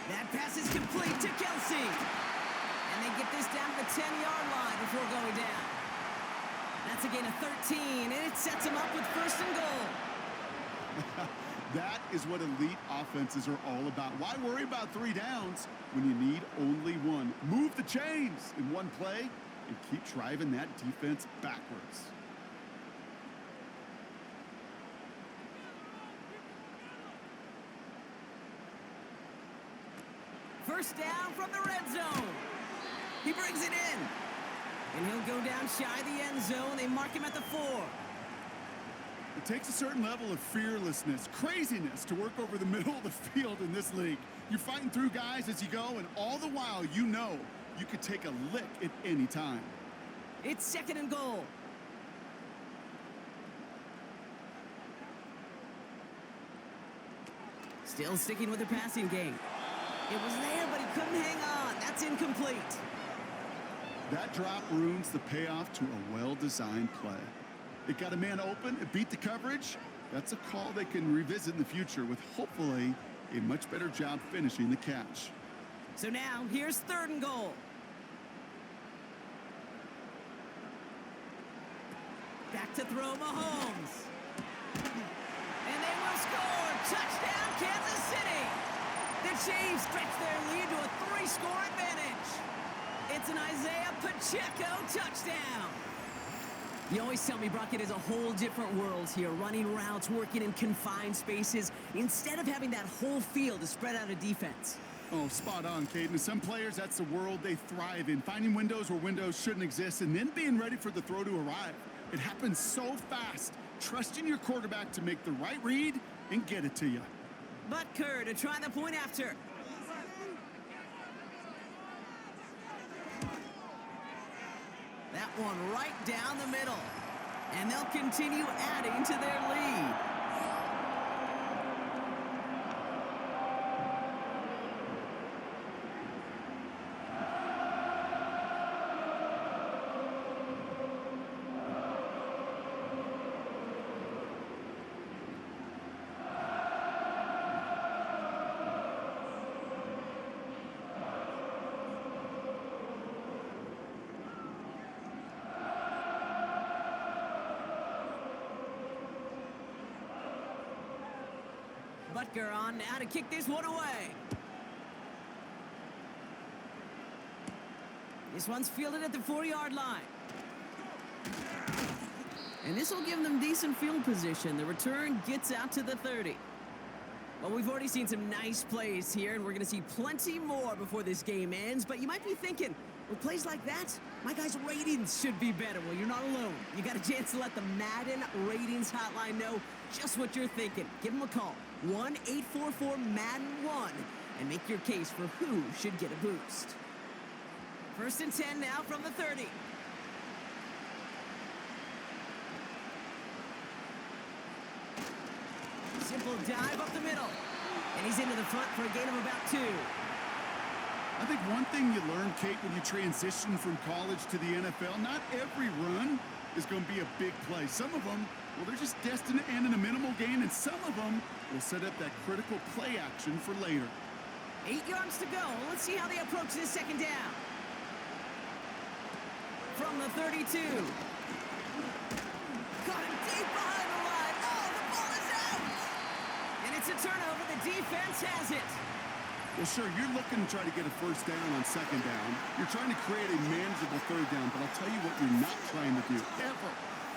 That pass is complete to Kelsey. And they get this down to the 10-yard line before going down. That's a gain of 13, and it sets them up with 1st and goal. That is what elite offenses are all about. Why worry about 3 downs when you need only 1? Move the chains in one play and keep driving that defense backwards. First down from the red zone. He brings it in. And he'll go down shy of the end zone. They mark him at the 4. It takes a certain level of fearlessness, craziness to work over the middle of the field in this league. You're fighting through guys as you go, and all the while you know you could take a lick at any time. It's 2nd and goal. Still sticking with the passing game. It was there, but he couldn't hang on. That's incomplete. That drop ruins the payoff to a well-designed play. It got a man open, it beat the coverage. That's a call they can revisit in the future with hopefully a much better job finishing the catch. So now, here's 3rd and goal. Back to throw Mahomes. And they will score. Touchdown, Kansas City. The Chiefs stretch their lead to a 3-score advantage. It's an Isaiah Pacheco touchdown. You always tell me, Brock, it is a whole different world here, running routes, working in confined spaces, instead of having that whole field to spread out a defense. Oh, spot on, Caden. Some players, that's the world they thrive in, finding windows where windows shouldn't exist and then being ready for the throw to arrive. It happens so fast, trusting your quarterback to make the right read and get it to you. Butker to try the point after. That one right down the middle. And they'll continue adding to their lead. Butker on now to kick this one away. This one's fielded at the 4-yard line. And this will give them decent field position. The return gets out to the 30. Well, we've already seen some nice plays here, and we're going to see plenty more before this game ends. But you might be thinking, with plays like that, my guys' ratings should be better. Well, you're not alone. You got a chance to let the Madden ratings hotline know just what you're thinking. Give them a call, 1-844-MADDEN-1, and make your case for who should get a boost. 1st and 10 now from the 30. Simple dive up the middle. And he's into the front for a gain of about 2. I think one thing you learn, Kate, when you transition from college to the NFL, not every run is going to be a big play. Some of them, well, they're just destined to end in a minimal gain, and some of them will set up that critical play action for later. 8 yards to go. Let's see how they approach this second down. From the 32. Got him deep behind the line. Oh, the ball is out! And it's a turnover. The defense has it. Well, sure, you're looking to try to get a first down on second down. You're trying to create a manageable third down, but I'll tell you what you're not trying to do, ever,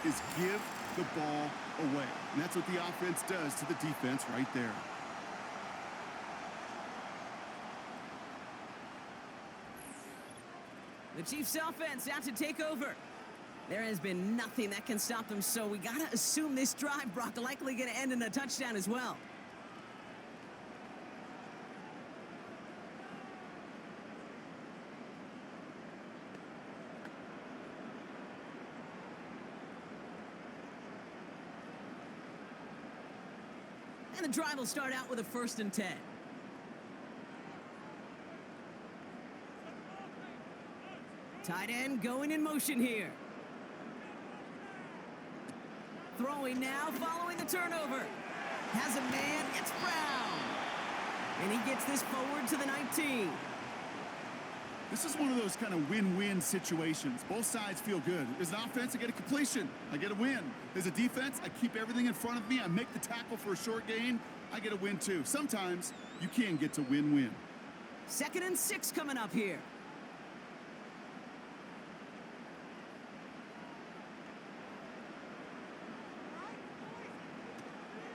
is give the ball away. And that's what the offense does to the defense right there. The Chiefs offense out to take over. There has been nothing that can stop them, so we got to assume this drive, Brock, likely going to end in a touchdown as well. And the drive will start out with a 1st and 10. Tight end going in motion here. Throwing now, following the turnover. Has a man, it's Brown. And he gets this forward to the 19. This is one of those kind of win-win situations. Both sides feel good. As an offense, I get a completion. I get a win. As a defense, I keep everything in front of me. I make the tackle for a short gain. I get a win, too. Sometimes you can get to win-win. 2nd and 6 coming up here.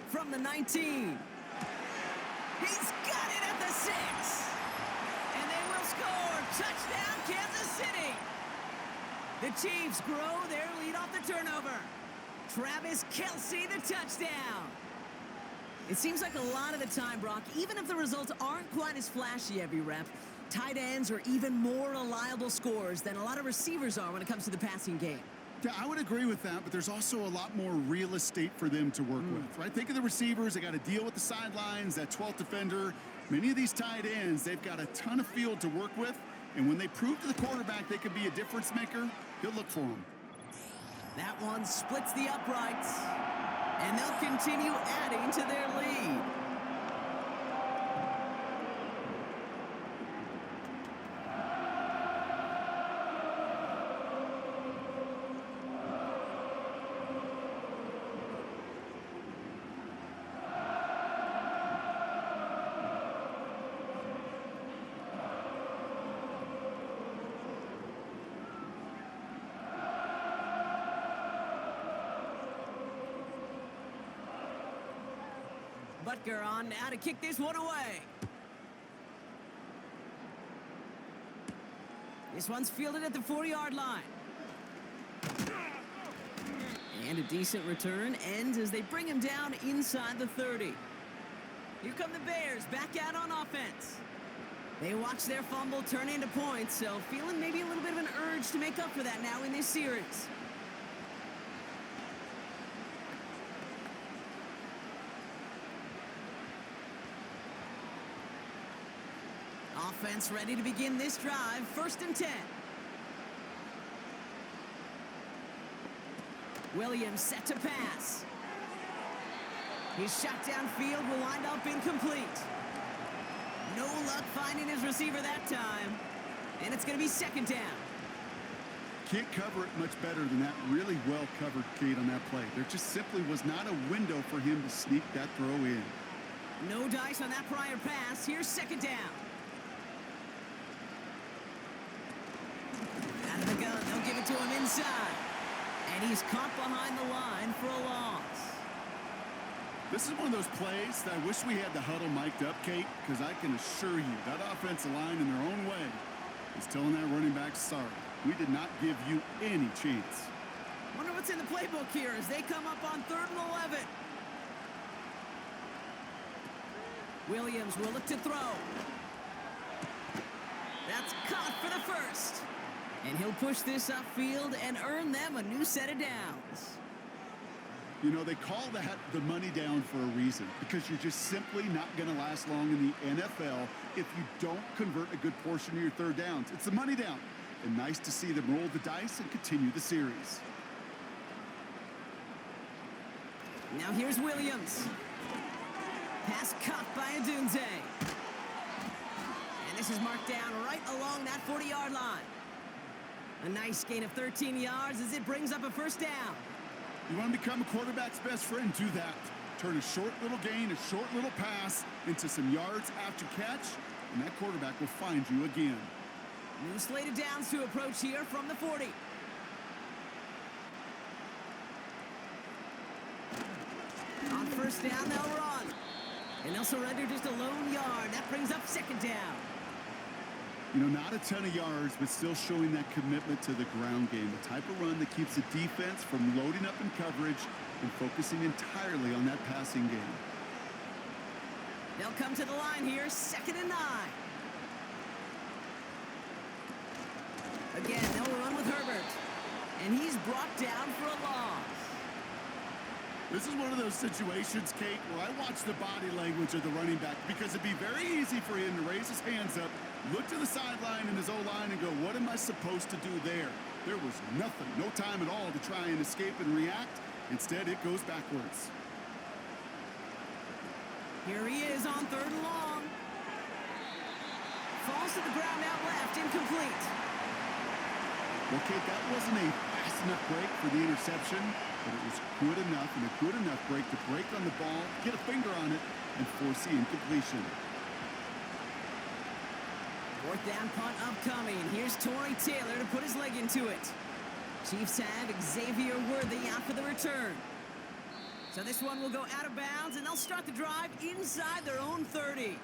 From the 19. He's got it at the 6. And they will score. Touchdown, Kansas City. The Chiefs grow their lead off the turnover. Travis Kelce, the touchdown. It seems like a lot of the time, Brock, even if the results aren't quite as flashy every rep, tight ends are even more reliable scorers than a lot of receivers are when it comes to the passing game. Yeah, I would agree with that, but there's also a lot more real estate for them to work with, right? Think of the receivers. They got to deal with the sidelines, that 12th defender. Many of these tight ends, they've got a ton of field to work with, and when they prove to the quarterback they could be a difference maker, he'll look for them. That one splits the uprights, and they'll continue adding to their lead. Butker on now to kick this one away. This one's fielded at the 40-yard line. And a decent return ends as they bring him down inside the 30. Here come the Bears back out on offense. They watch their fumble turn into points, so feeling maybe a little bit of an urge to make up for that now in this series. Offense ready to begin this drive. 1st and 10. Williams set to pass. His shot downfield will wind up incomplete. No luck finding his receiver that time. And it's going to be 2nd down. Can't cover it much better than that. Really well covered, Kate, on that play. There just simply was not a window for him to sneak that throw in. No dice on that prior pass. Here's 2nd down. Out of the gun, they'll give it to him inside. And he's caught behind the line for a loss. This is one of those plays that I wish we had the huddle mic'd up, Kate, because I can assure you that offensive line in their own way is telling that running back, sorry, we did not give you any chance. Wonder what's in the playbook here as they come up on 3rd and 11. Williams will look to throw. That's caught for the 1st. And he'll push this upfield and earn them a new set of downs. You know, they call that the money down for a reason, because you're just simply not going to last long in the NFL if you don't convert a good portion of your third downs. It's the money down. And nice to see them roll the dice and continue the series. Now here's Williams. Pass caught by Adunze. And this is marked down right along that 40-yard line. A nice gain of 13 yards as it brings up a first down. You want to become a quarterback's best friend, do that. Turn a short little gain, a short little pass into some yards after catch, and that quarterback will find you again. New slated downs to approach here from the 40. On first down, they'll run. And they'll surrender just a lone yard. That brings up second down. You know, not a ton of yards, but still showing that commitment to the ground game. The type of run that keeps the defense from loading up in coverage and focusing entirely on that passing game. They'll come to the line here, 2nd and 9. Again, they'll run with Herbert. And he's brought down for a loss. This is one of those situations, Kate, where I watch the body language of the running back, because it'd be very easy for him to raise his hands up, look to the sideline in his O-line and go, what am I supposed to do there? There was nothing, no time at all to try and escape and react. Instead, it goes backwards. Here he is on 3rd and long. Falls to the ground out left, incomplete. Well, Kate, that wasn't a fast enough break for the interception, but it was good enough and a good enough break to break on the ball, get a finger on it, and force the incompletion. 4th down punt upcoming. Here's Torrey Taylor to put his leg into it. Chiefs have Xavier Worthy out for the return. So this one will go out of bounds, and they'll start the drive inside their own 30.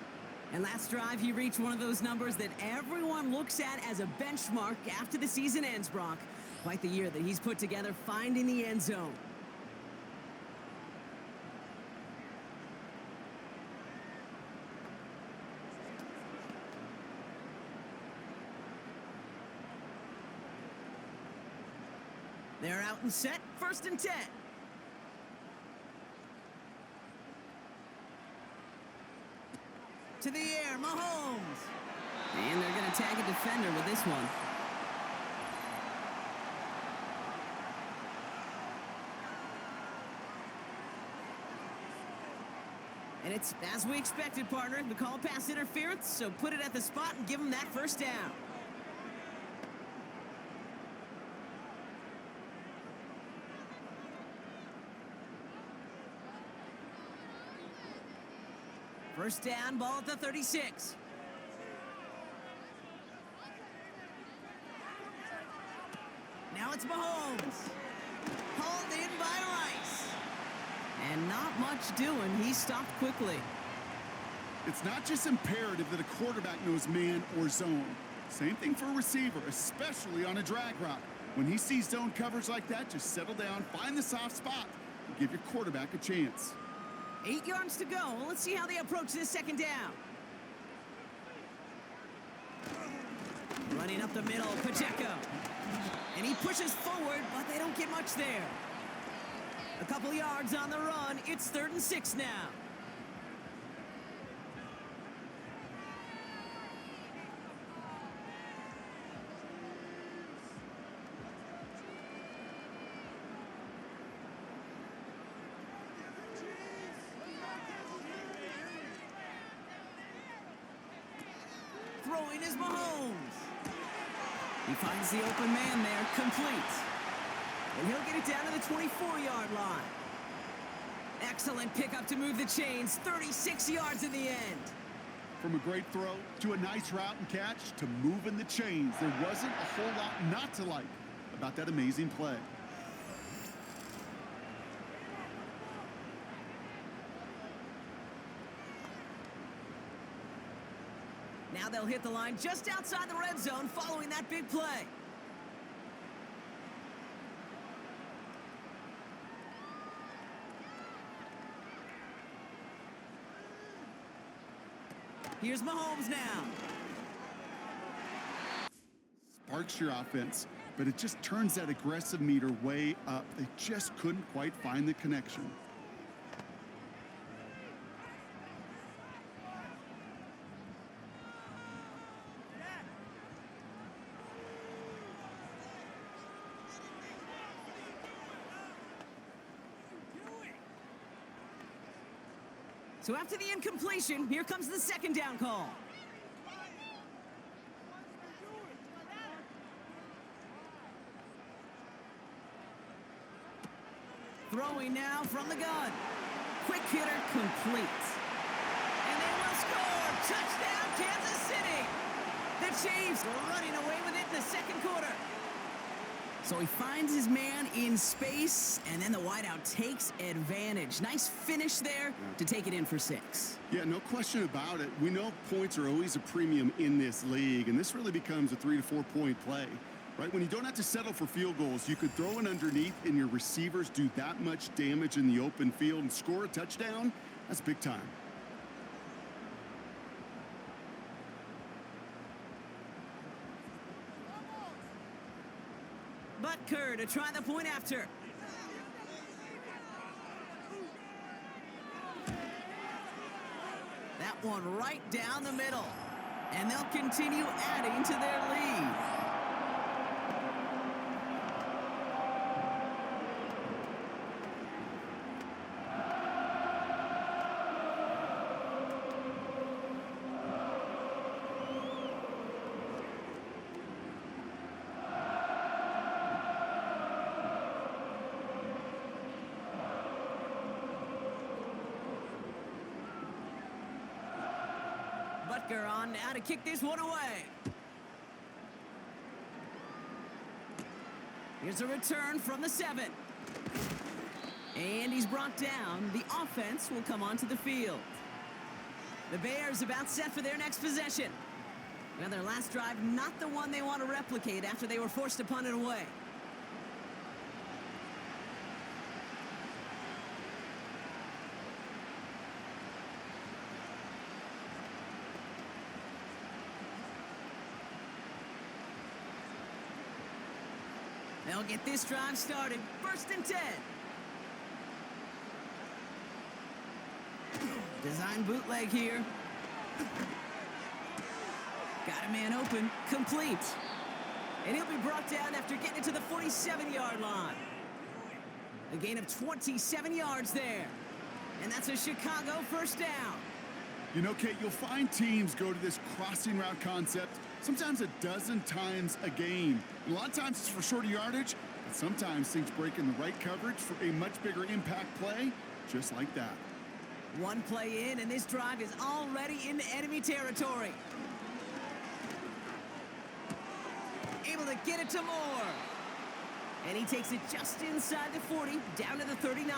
And last drive, he reached one of those numbers that everyone looks at as a benchmark after the season ends, Brock. Quite the year that he's put together, finding the end zone. They're out and set, 1st and 10. To the air, Mahomes. And they're going to tag a defender with this one. And it's as we expected, partner. The call pass interference, so put it at the spot and give him that first down. First down, ball at the 36. Now it's Mahomes. Hauled in by Rice. And not much doing. He stopped quickly. It's not just imperative that a quarterback knows man or zone. Same thing for a receiver, especially on a drag route. When he sees zone coverage like that, just settle down, find the soft spot, and give your quarterback a chance. 8 yards to go. Let's see how they approach this second down. Running up the middle, Pacheco. And he pushes forward, but they don't get much there. A couple yards on the run. It's 3rd and 6 now. Throwing is Mahomes. He finds the open man there, complete. And he'll get it down to the 24-yard line. Excellent pickup to move the chains, 36 yards in the end. From a great throw to a nice route and catch to moving the chains, there wasn't a whole lot not to like about that amazing play. Now they'll hit the line just outside the red zone following that big play. Here's Mahomes now. Sparks your offense. but it just turns that aggressive meter way up. They just couldn't quite find the connection. So after the incompletion, here comes the second down call. Throwing now from the gun. Quick hitter complete. And they will score. Touchdown, Kansas City. The Chiefs running away with it in the second quarter. So he finds his man in space, and then the wideout takes advantage. Nice finish there to take it in for 6. Yeah, no question about it. We know points are always a premium in this league, and this really becomes a 3 to 4 point play. Right, when you don't have to settle for field goals, you could throw it underneath and your receivers do that much damage in the open field and score a touchdown. That's big time. Butker to try the point after. That one right down the middle. And they'll continue adding to their lead. Butker on now to kick this one away. Here's a return from the 7. And he's brought down. The offense will come onto the field. The Bears about set for their next possession. Well, their last drive, not the one they want to replicate after they were forced to punt it away. They'll get this drive started. 1st and 10. Design bootleg here. Got a man open. Complete. And he'll be brought down after getting it to the 47-yard line. A gain of 27 yards there. And that's a Chicago first down. You know, Kate, you'll find teams go to this crossing route concept sometimes a dozen times a game. And a lot of times it's for shorter yardage, but sometimes things break in the right coverage for a much bigger impact play, just like that. One play in, and this drive is already into enemy territory. Able to get it to Moore. And he takes it just inside the 40, down to the 39.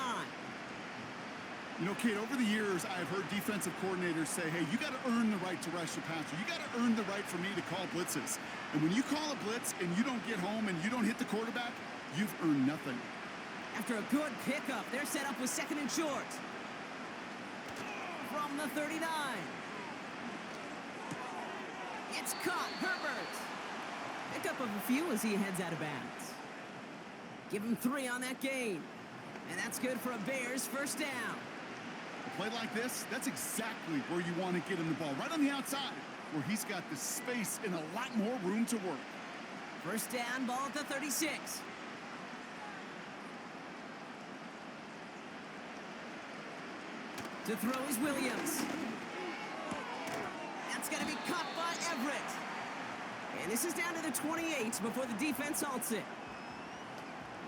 You know, Kate, over the years, I've heard defensive coordinators say, hey, you got to earn the right to rush the passer. You got to earn the right for me to call blitzes. And when you call a blitz and you don't get home and you don't hit the quarterback, you've earned nothing. After a good pickup, they're set up with 2nd and short. From the 39. It's caught. Herbert. Pickup of a few as he heads out of bounds. Give him 3 on that gain. And that's good for a Bears first down. A play like this, that's exactly where you want to get him the ball. Right on the outside, where he's got the space and a lot more room to work. First down, ball at the 36. To throw is Williams. That's going to be caught by Everett. And this is down to the 28 before the defense halts it.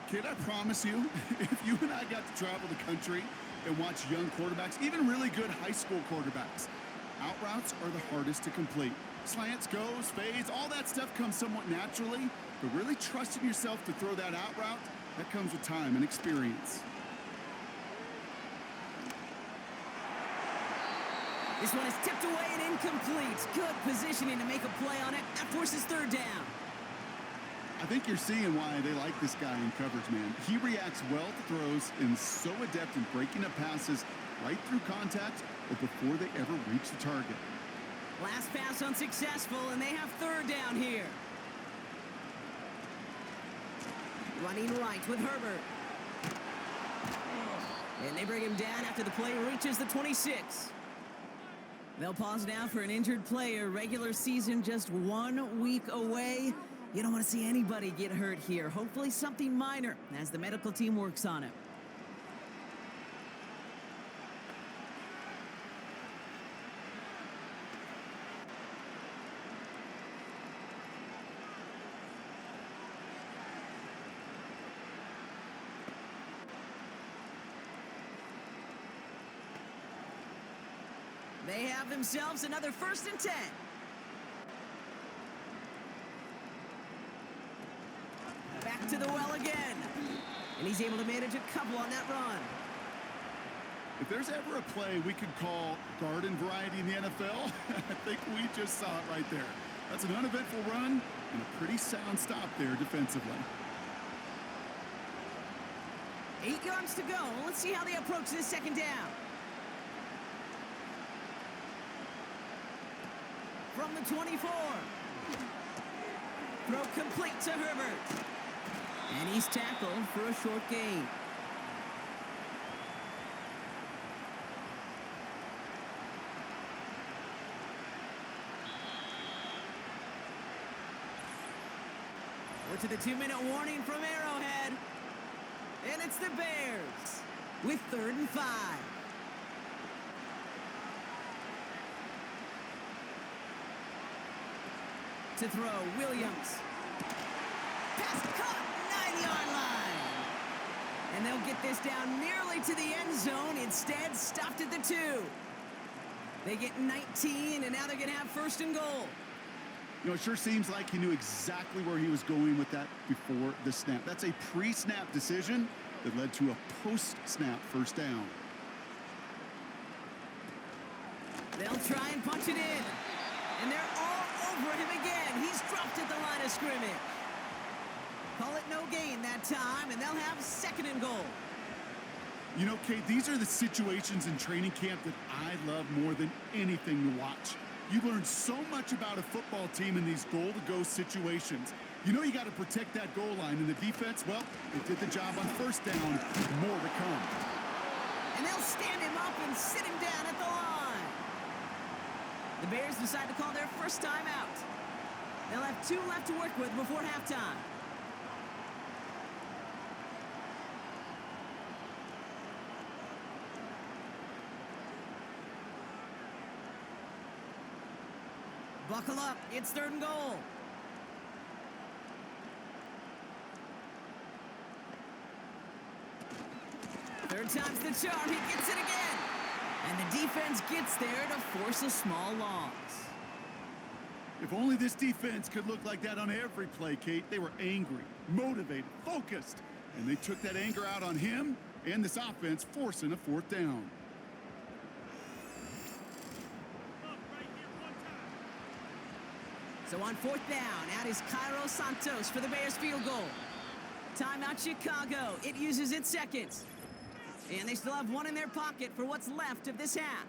Kid, I promise you, if you and I got to travel the country and watch young quarterbacks, even really good high school quarterbacks, out routes are the hardest to complete. Slants, goes, fades, all that stuff comes somewhat naturally, but really trusting yourself to throw that out route, that comes with time and experience. This one is tipped away and incomplete. Good positioning to make a play on it. That forces 3rd down. I think you're seeing why they like this guy in coverage, man. He reacts well to throws and is so adept in breaking up passes right through contact or before they ever reach the target. Last pass unsuccessful, and they have 3rd down here. Running right with Herbert. And they bring him down after the play reaches the 26. They'll pause now for an injured player. Regular season just 1 week away. You don't want to see anybody get hurt here. Hopefully something minor as the medical team works on it. They have themselves another 1st and 10. Back to the well again. And he's able to manage a couple on that run. If there's ever a play we could call garden variety in the NFL, I think we just saw it right there. That's an uneventful run and a pretty sound stop there defensively. 8 yards to go. Let's see how they approach this 2nd down. From the 24. Throw complete to Herbert. And he's tackled for a short gain. We're to the 2-minute warning from Arrowhead. And it's the Bears with 3rd and 5. To throw, Williams. Pass caught, 9-yard line. And they'll get this down nearly to the end zone. Instead, stopped at the 2. They get 19, and now they're going to have 1st and goal. You know, it sure seems like he knew exactly where he was going with that before the snap. That's a pre-snap decision that led to a post-snap 1st down. They'll try and punch it in. And they're all over him again. He's dropped at the line of scrimmage. Call it no gain that time, and they'll have 2nd and goal. You know, Kate, these are the situations in training camp that I love more than anything to watch. You learn so much about a football team in these goal-to-go situations. You know you got to protect that goal line, and the defense, well, they did the job on 1st down. More to come. And they'll stand him up and sit him down at the line. The Bears decide to call their 1st time out. They'll have 2 left to work with before halftime. Buckle up, it's 3rd and goal. Third time's the charm, he gets it again. And the defense gets there to force a small loss. If only this defense could look like that on every play, Kate. They were angry, motivated, focused, and they took that anger out on him and this offense, forcing a 4th down. So on 4th down, out is Cairo Santos for the Bears field goal. Timeout Chicago. It uses its 2nd. And they still have 1 in their pocket for what's left of this half.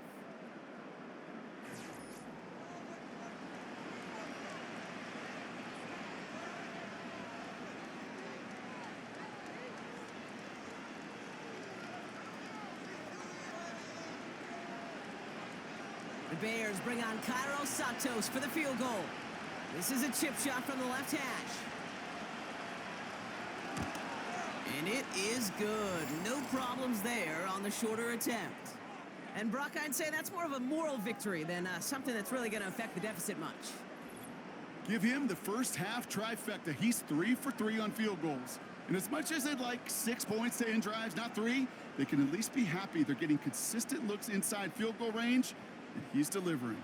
The Bears bring on Cairo Santos for the field goal. This is a chip shot from the left hash. And it is good. No problems there on the shorter attempt. And Brock, I'd say that's more of a moral victory than something that's really going to affect the deficit much. Give him the 1st half trifecta. He's 3 for 3 on field goals. And as much as they'd like 6 points to end drives, not 3, they can at least be happy they're getting consistent looks inside field goal range, and he's delivering.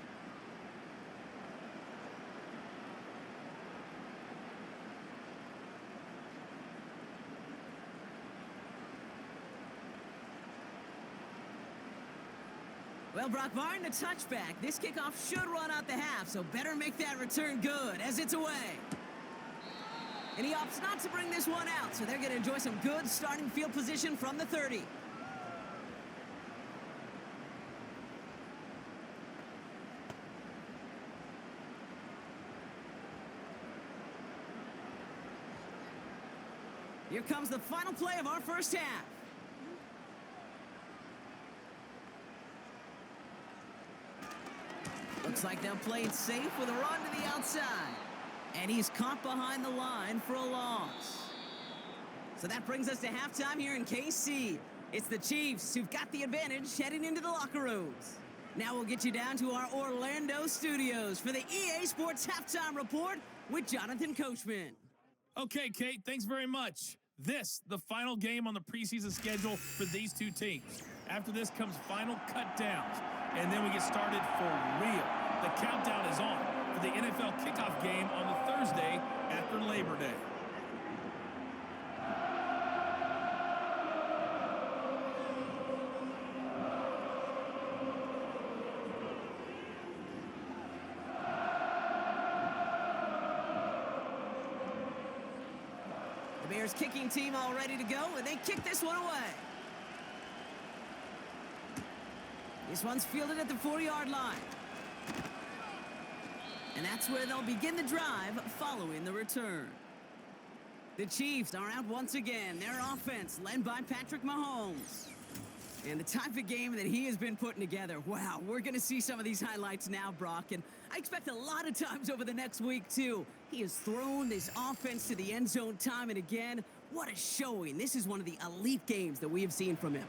Well, Brock, barring the touchback, this kickoff should run out the half, so better make that return good as it's away. And he opts not to bring this one out, so they're going to enjoy some good starting field position from the 30. Here comes the final play of our first half. Looks like they'll play it safe with a run to the outside. And he's caught behind the line for a loss. So that brings us to halftime here in KC. It's the Chiefs who've got the advantage heading into the locker rooms. Now we'll get you down to our Orlando studios for the EA Sports Halftime Report with Jonathan Coachman. Okay, Kate, thanks very much. This, the final game on the preseason schedule for these two teams. After this comes final cutdowns, and then we get started for real. The countdown is on for the NFL kickoff game on the Thursday after Labor Day. The Bears kicking team all ready to go, and they kick this one away. This one's fielded at the 4-yard line. And that's where they'll begin the drive following the return. The Chiefs are out once again. Their offense led by Patrick Mahomes. And the type of game that he has been putting together, wow, we're going to see some of these highlights now, Brock. And I expect a lot of times over the next week, too. He has thrown this offense to the end zone time and again. What a showing. This is one of the elite games that we have seen from him.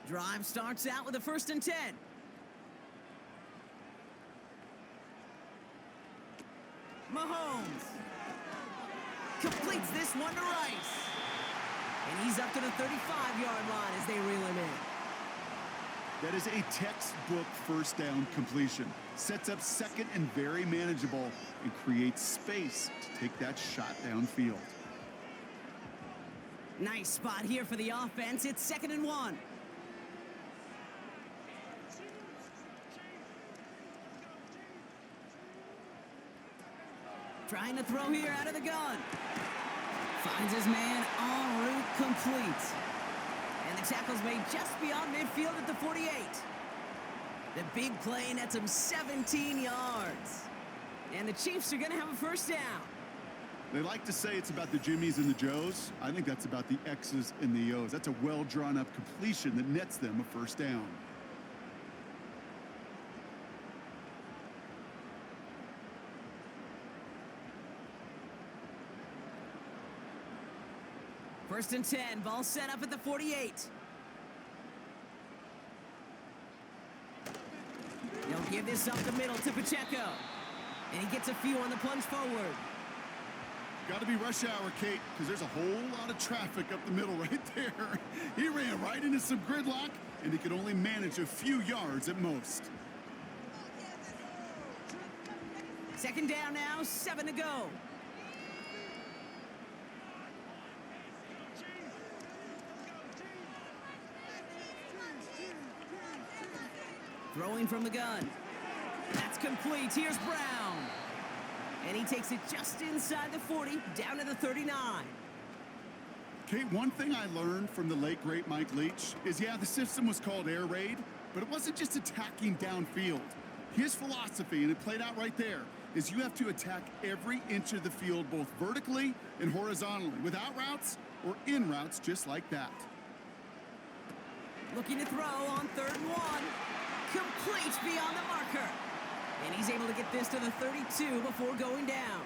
Drive starts out with a 1st and 10. Mahomes completes this one to Rice. And he's up to the 35-yard line as they reel him in. That is a textbook first down completion. Sets up second and very manageable and creates space to take that shot downfield. Nice spot here for the offense. It's 2nd and 1. Trying to throw here out of the gun. Finds his man en route complete. And the tackle's made just beyond midfield at the 48. The big play nets him 17 yards. And the Chiefs are going to have a 1st down. They like to say it's about the Jimmies and the Joes. I think that's about the X's and the O's. That's a well-drawn-up completion that nets them a 1st down. First and 10, ball set up at the 48. He'll give this up the middle to Pacheco. And he gets a few on the plunge forward. Got to be rush hour, Kate, because there's a whole lot of traffic up the middle right there. He ran right into some gridlock, and he could only manage a few yards at most. 2nd down now, 7 to go. Throwing from the gun. That's complete. Here's Brown. And he takes it just inside the 40, down to the 39. Kate, one thing I learned from the late, great Mike Leach is, yeah, the system was called air raid, but it wasn't just attacking downfield. His philosophy, and it played out right there, is you have to attack every inch of the field, both vertically and horizontally, without routes or in routes just like that. Looking to throw on 3rd and 1. Complete beyond the marker. And he's able to get this to the 32 before going down.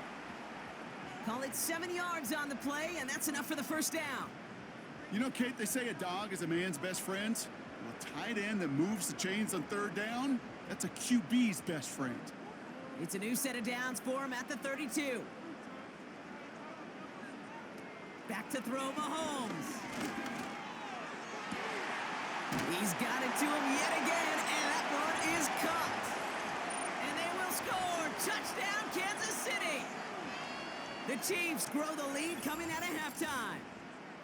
Call it 7 yards on the play, and that's enough for the 1st down. You know, Kate, they say a dog is a man's best friend. Well, a tight end that moves the chains on 3rd down, that's a QB's best friend. It's a new set of downs for him at the 32. Back to throw Mahomes. He's got it to him yet again, and that one is caught. And they will score. Touchdown, Kansas City. The Chiefs grow the lead coming out of halftime.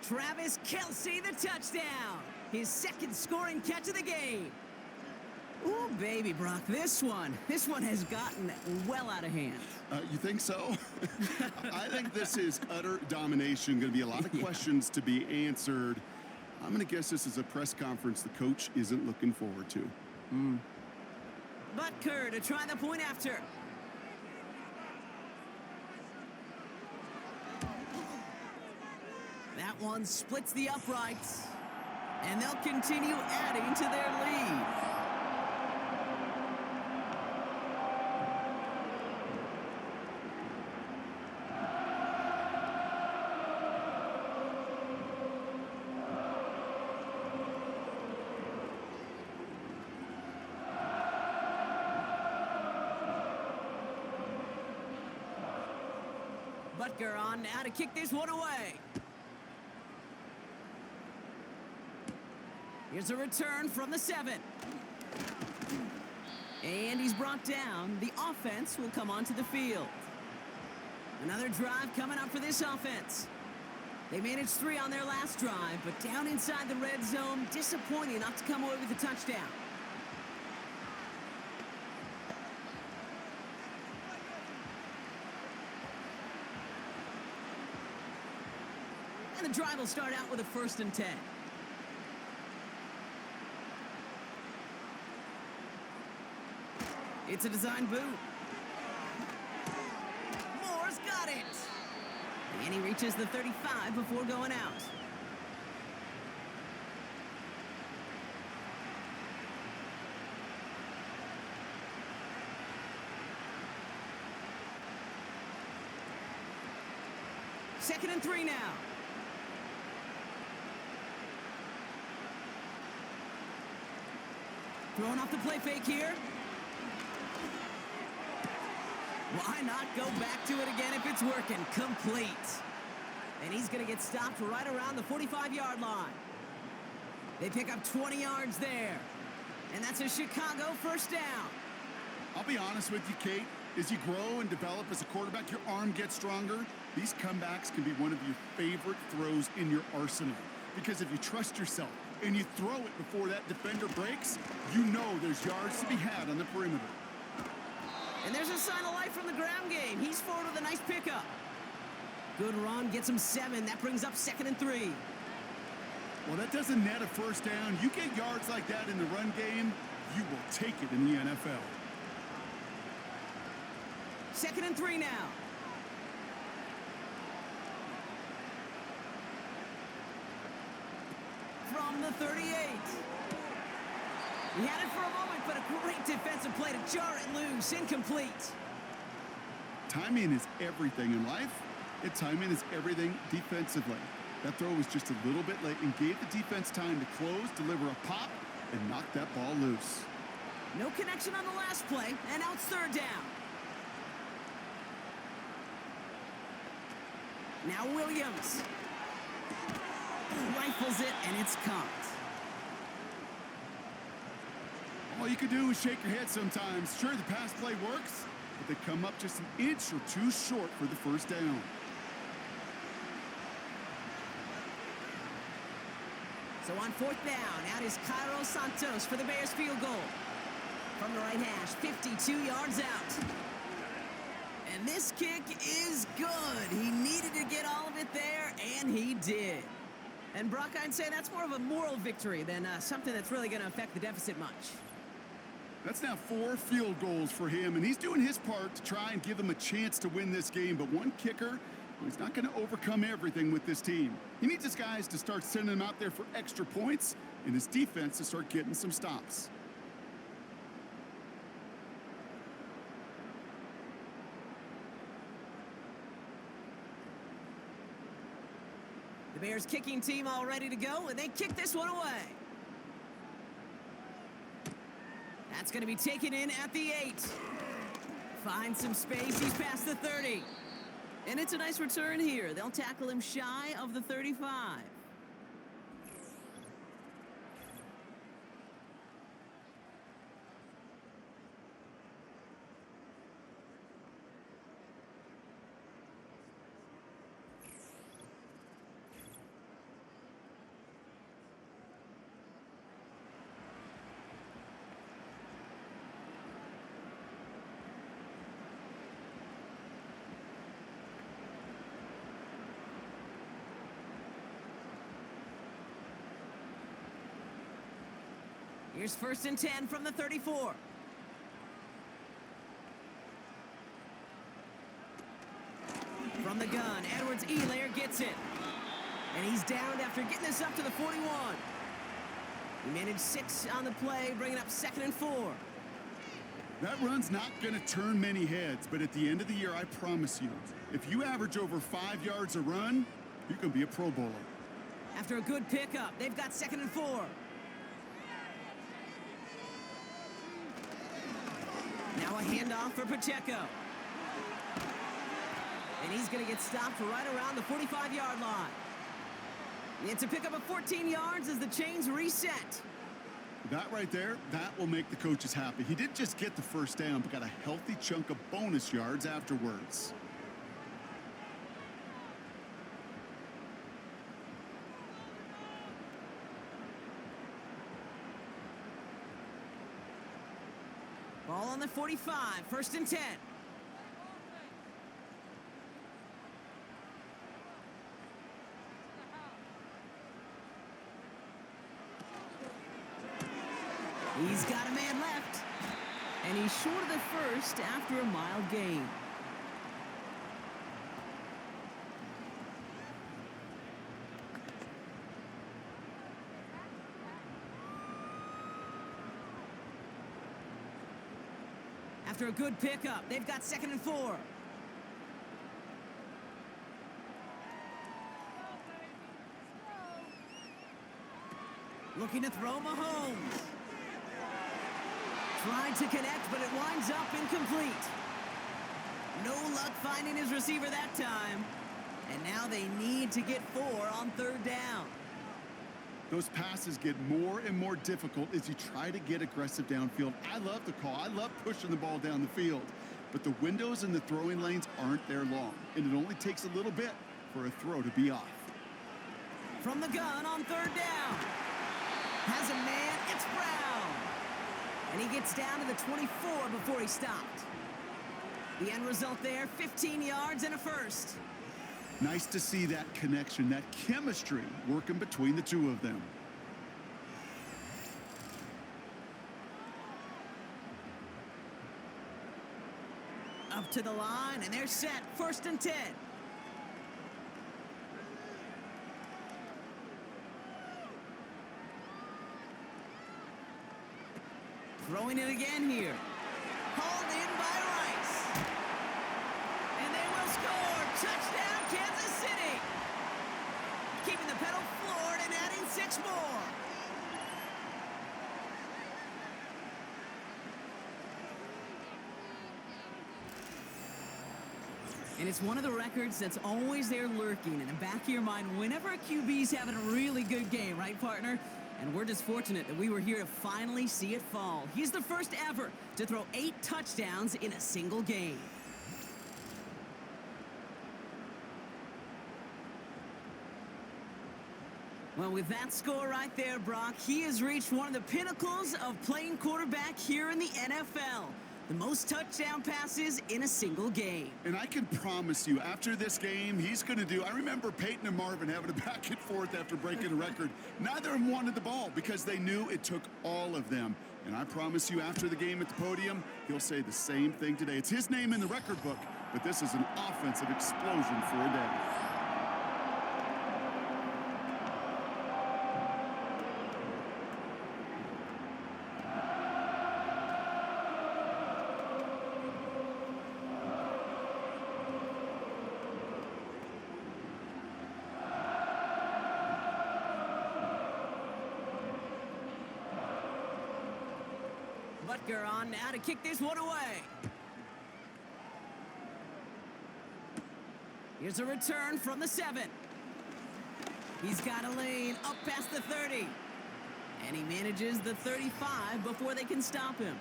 Travis Kelce, the touchdown. His 2nd scoring catch of the game. Ooh, baby, Brock, this one has gotten well out of hand. You think so? I think this is utter domination. Going to be a lot of questions to be answered. I'm going to guess this is a press conference the coach isn't looking forward to. Butker to try the point after. That one splits the uprights. And they'll continue adding to their lead. Butker on now to kick this one away. Here's a return from the 7. And he's brought down. The offense will come onto the field. Another drive coming up for this offense. They managed 3 on their last drive, but down inside the red zone, disappointing not to come away with a touchdown. And the drive will start out with a 1st and 10. It's a design boot. Moore's got it. And he reaches the 35 before going out. Second and 3 now. Throwing off the play fake here. Why not go back to it again if it's working? Complete. And he's going to get stopped right around the 45-yard line. They pick up 20 yards there. And that's a Chicago 1st down. I'll be honest with you, Kate. As you grow and develop as a quarterback, your arm gets stronger. These comebacks can be one of your favorite throws in your arsenal. Because if you trust yourself and you throw it before that defender breaks, you know there's yards to be had on the perimeter. And there's a sign of life from the ground game. He's forward with a nice pickup. Good run, gets him 7. That brings up 2nd and 3. Well, that doesn't net a 1st down. You get yards like that in the run game, you will take it in the NFL. 2nd and 3 now. From the 38. He had it for a moment, but a great defensive play to jar it loose. Incomplete. Timing is everything in life, and timing is everything defensively. That throw was just a little bit late and gave the defense time to close, deliver a pop, and knock that ball loose. No connection on the last play, and now it's 3rd down. Now Williams. Rifles it, and it's caught. All you can do is shake your head sometimes. Sure, the pass play works, but they come up just an inch or 2 short for the 1st down. So on 4th down, out is Cairo Santos for the Bears field goal. From the right hash, 52 yards out. And this kick is good. He needed to get all of it there, and he did. And Brock, I'd say that's more of a moral victory than something that's really going to affect the deficit much. That's now 4 field goals for him, and he's doing his part to try and give them a chance to win this game. But one kicker, well, he's not going to overcome everything with this team. He needs his guys to start sending them out there for extra points, and his defense to start getting some stops. The Bears kicking team all ready to go, and they kick this one away. That's going to be taken in at the 8. Finds some space. He's past the 30. And it's a nice return here. They'll tackle him shy of the 35. Here's 1st and 10 from the 34. From the gun, Edwards-Helaire gets it. And he's downed after getting this up to the 41. He managed 6 on the play, bringing up 2nd and 4. That run's not going to turn many heads, but at the end of the year, I promise you, if you average over 5 yards a run, you can be a Pro Bowler. After a good pickup, they've got 2nd and 4. Now a handoff for Pacheco. And he's going to get stopped right around the 45-yard line. It's a pickup of 14 yards as the chains reset. That right there, that will make the coaches happy. He didn't just get the first down, but got a healthy chunk of bonus yards afterwards. Ball on the 45, 1st and 10. He's got a man left. And he's short of the first after a mild gain. After a good pickup, they've got 2nd and 4. Looking to throw Mahomes. Tried to connect, but it winds up incomplete. No luck finding his receiver that time. And now they need to get 4 on 3rd down. Those passes get more and more difficult as you try to get aggressive downfield. I love the call. I love pushing the ball down the field. But the windows in the throwing lanes aren't there long. And it only takes a little bit for a throw to be off. From the gun on 3rd down. Has a man, it's Brown. And he gets down to the 24 before he stopped. The end result there, 15 yards and a first. Nice to see that connection, that chemistry working between the two of them. Up to the line, and they're set. 1st and 10. Throwing it again here. Hauled in by Rice. And they will score. Touchdown, Kansas City. Keeping the pedal floored and adding 6 more. And it's one of the records that's always there lurking in the back of your mind whenever a QB's having a really good game, right, partner? And we're just fortunate that we were here to finally see it fall. He's the first ever to throw 8 touchdowns in a single game. Well, with that score right there, Brock, he has reached one of the pinnacles of playing quarterback here in the NFL. The most touchdown passes in a single game. And I can promise you, after this game, he's going to do... I remember Peyton and Marvin having a back and forth after breaking a record. Neither of them wanted the ball because they knew it took all of them. And I promise you, after the game at the podium, he'll say the same thing today. It's his name in the record book, but this is an offensive explosion for a day. Butker on now to kick this one away. Here's a return from the 7. He's got a lane up past the 30. And he manages the 35 before they can stop him.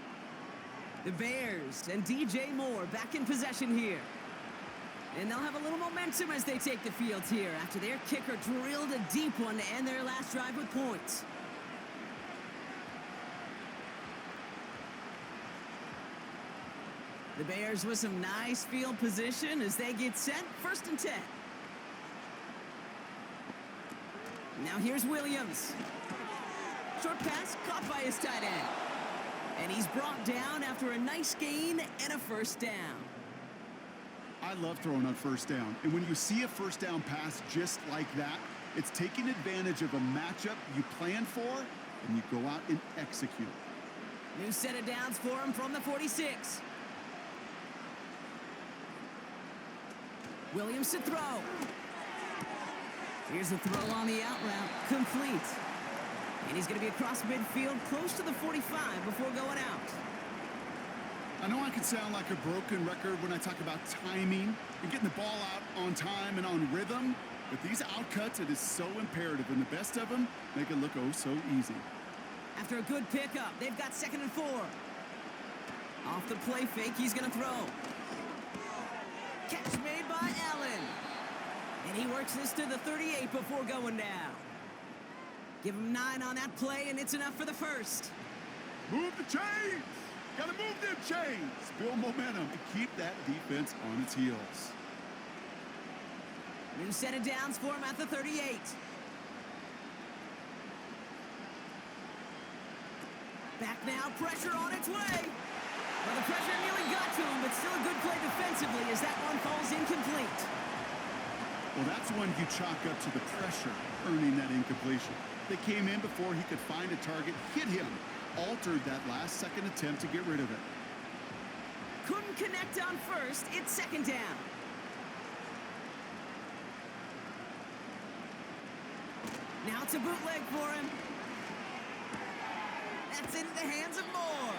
The Bears and DJ Moore back in possession here. And they'll have a little momentum as they take the field here after their kicker drilled a deep one to end their last drive with points. The Bears with some nice field position as they get set. 1st and 10. Now here's Williams. Short pass caught by his tight end. And he's brought down after a nice gain and a first down. I love throwing on first down. And when you see a first down pass just like that, it's taking advantage of a matchup you plan for, and you go out and execute. New set of downs for him from the 46. Williams to throw. Here's the throw on the out route. Complete. And he's going to be across midfield close to the 45 before going out. I know I can sound like a broken record when I talk about timing and getting the ball out on time and on rhythm, but these outcuts, it is so imperative, and the best of them make it look oh so easy. After a good pickup, they've got 2nd and 4. Off the play fake, he's going to throw. Catch made by Allen. And he works this to the 38 before going down. Give him 9 on that play, and it's enough for the first. Move the chains! Gotta move them chains! Build momentum and keep that defense on its heels. New set of downs for him at the 38. Back now, pressure on its way. Well, the pressure nearly got to him, but still a good play defensively as that one falls incomplete. Well, that's when you chalk up to the pressure earning that incompletion. They came in before he could find a target, hit him, altered that last-second attempt to get rid of it. Couldn't connect on first. It's 2nd down. Now it's a bootleg for him. That's into the hands of Moore.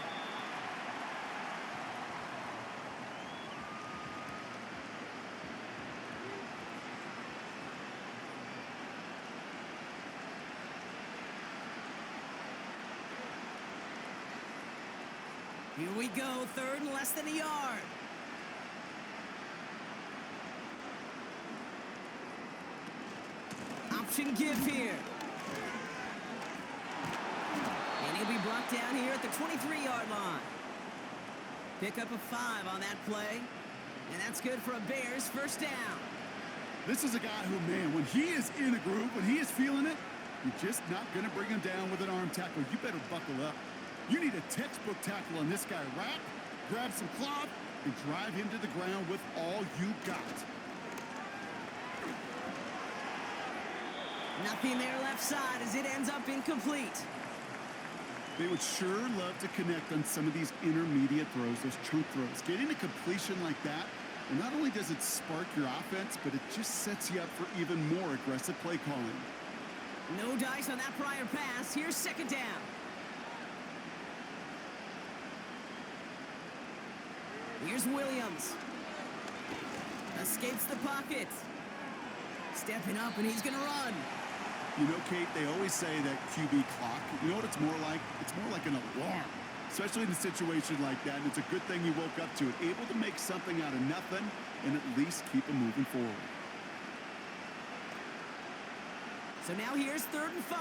Here we go, 3rd and less than a yard. Option give here. And he'll be blocked down here at the 23-yard line. Pick up a 5 on that play. And that's good for a Bears first down. This is a guy who, man, when he is in a groove, when he is feeling it, you're just not going to bring him down with an arm tackle. You better buckle up. You need a textbook tackle on this guy. Wrap, grab some cloth, and drive him to the ground with all you got. Nothing there left side as it ends up incomplete. They would sure love to connect on some of these intermediate throws, those chunk throws. Getting a completion like that, and not only does it spark your offense, but it just sets you up for even more aggressive play calling. No dice on that prior pass. Here's 2nd down. Here's Williams. Escapes the pocket. Stepping up, and he's going to run. You know, Kate, they always say that QB clock, you know what it's more like? It's more like an alarm, especially in a situation like that. And it's a good thing you woke up to it, able to make something out of nothing and at least keep them moving forward. So now here's 3rd and 5.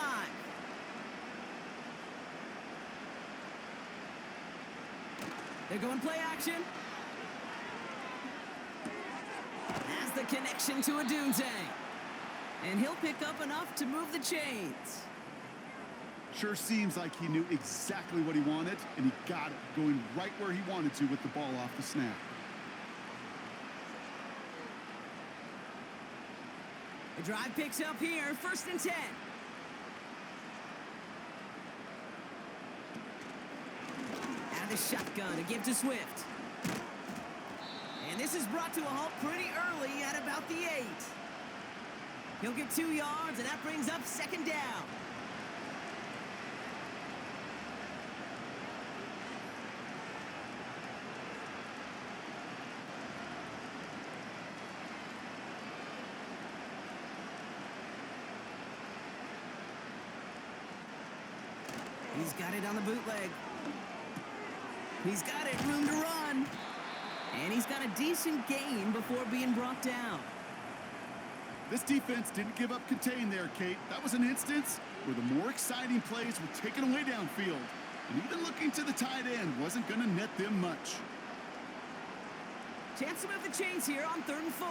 They're going play action. Has the connection to Adunze. And he'll pick up enough to move the chains. Sure seems like he knew exactly what he wanted, and he got it, going right where he wanted to with the ball off the snap. The drive picks up here, 1st and 10. Out of the shotgun, a give to Swift. And this is brought to a halt pretty early at about the 8. He'll get 2 yards, and that brings up 2nd down. He's got it on the bootleg. He's got it, room to run. And he's got a decent gain before being brought down. This defense didn't give up contain there, Kate. That was an instance where the more exciting plays were taken away downfield. And even looking to the tight end wasn't going to net them much. Chance to move the chains here on 3rd and 4.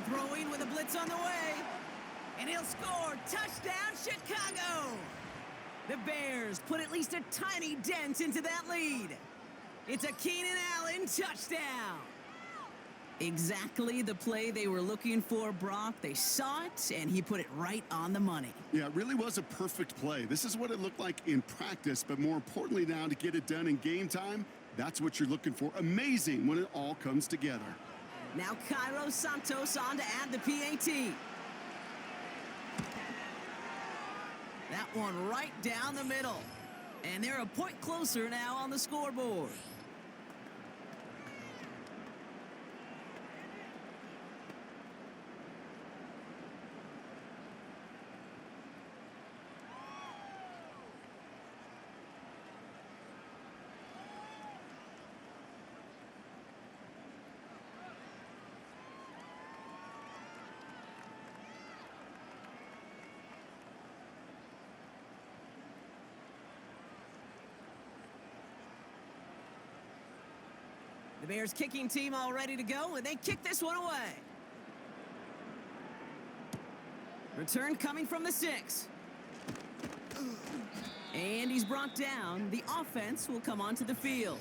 Throwing with a blitz on the way. And he'll score. Touchdown, Chicago! The Bears put at least a tiny dent into that lead. It's a Keenan Allen touchdown. Exactly the play they were looking for, Brock. They saw it, and he put it right on the money. Yeah, it really was a perfect play. This is what it looked like in practice, but more importantly now to get it done in game time, that's what you're looking for. Amazing when it all comes together. Now Cairo Santos on to add the PAT. That one right down the middle. And they're a point closer now on the scoreboard. The Bears kicking team all ready to go, and they kick this one away. Return coming from the 6. And he's brought down. The offense will come onto the field.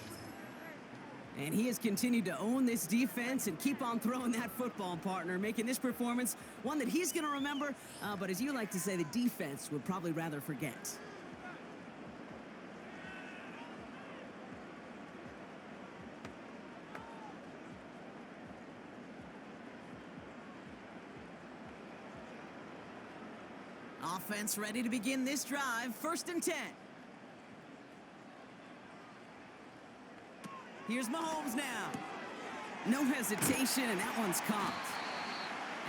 And he has continued to own this defense and keep on throwing that football, partner, making this performance one that he's going to remember, but as you like to say, the defense would probably rather forget. Offense ready to begin this drive. 1st and 10. Here's Mahomes now. No hesitation, and that one's caught.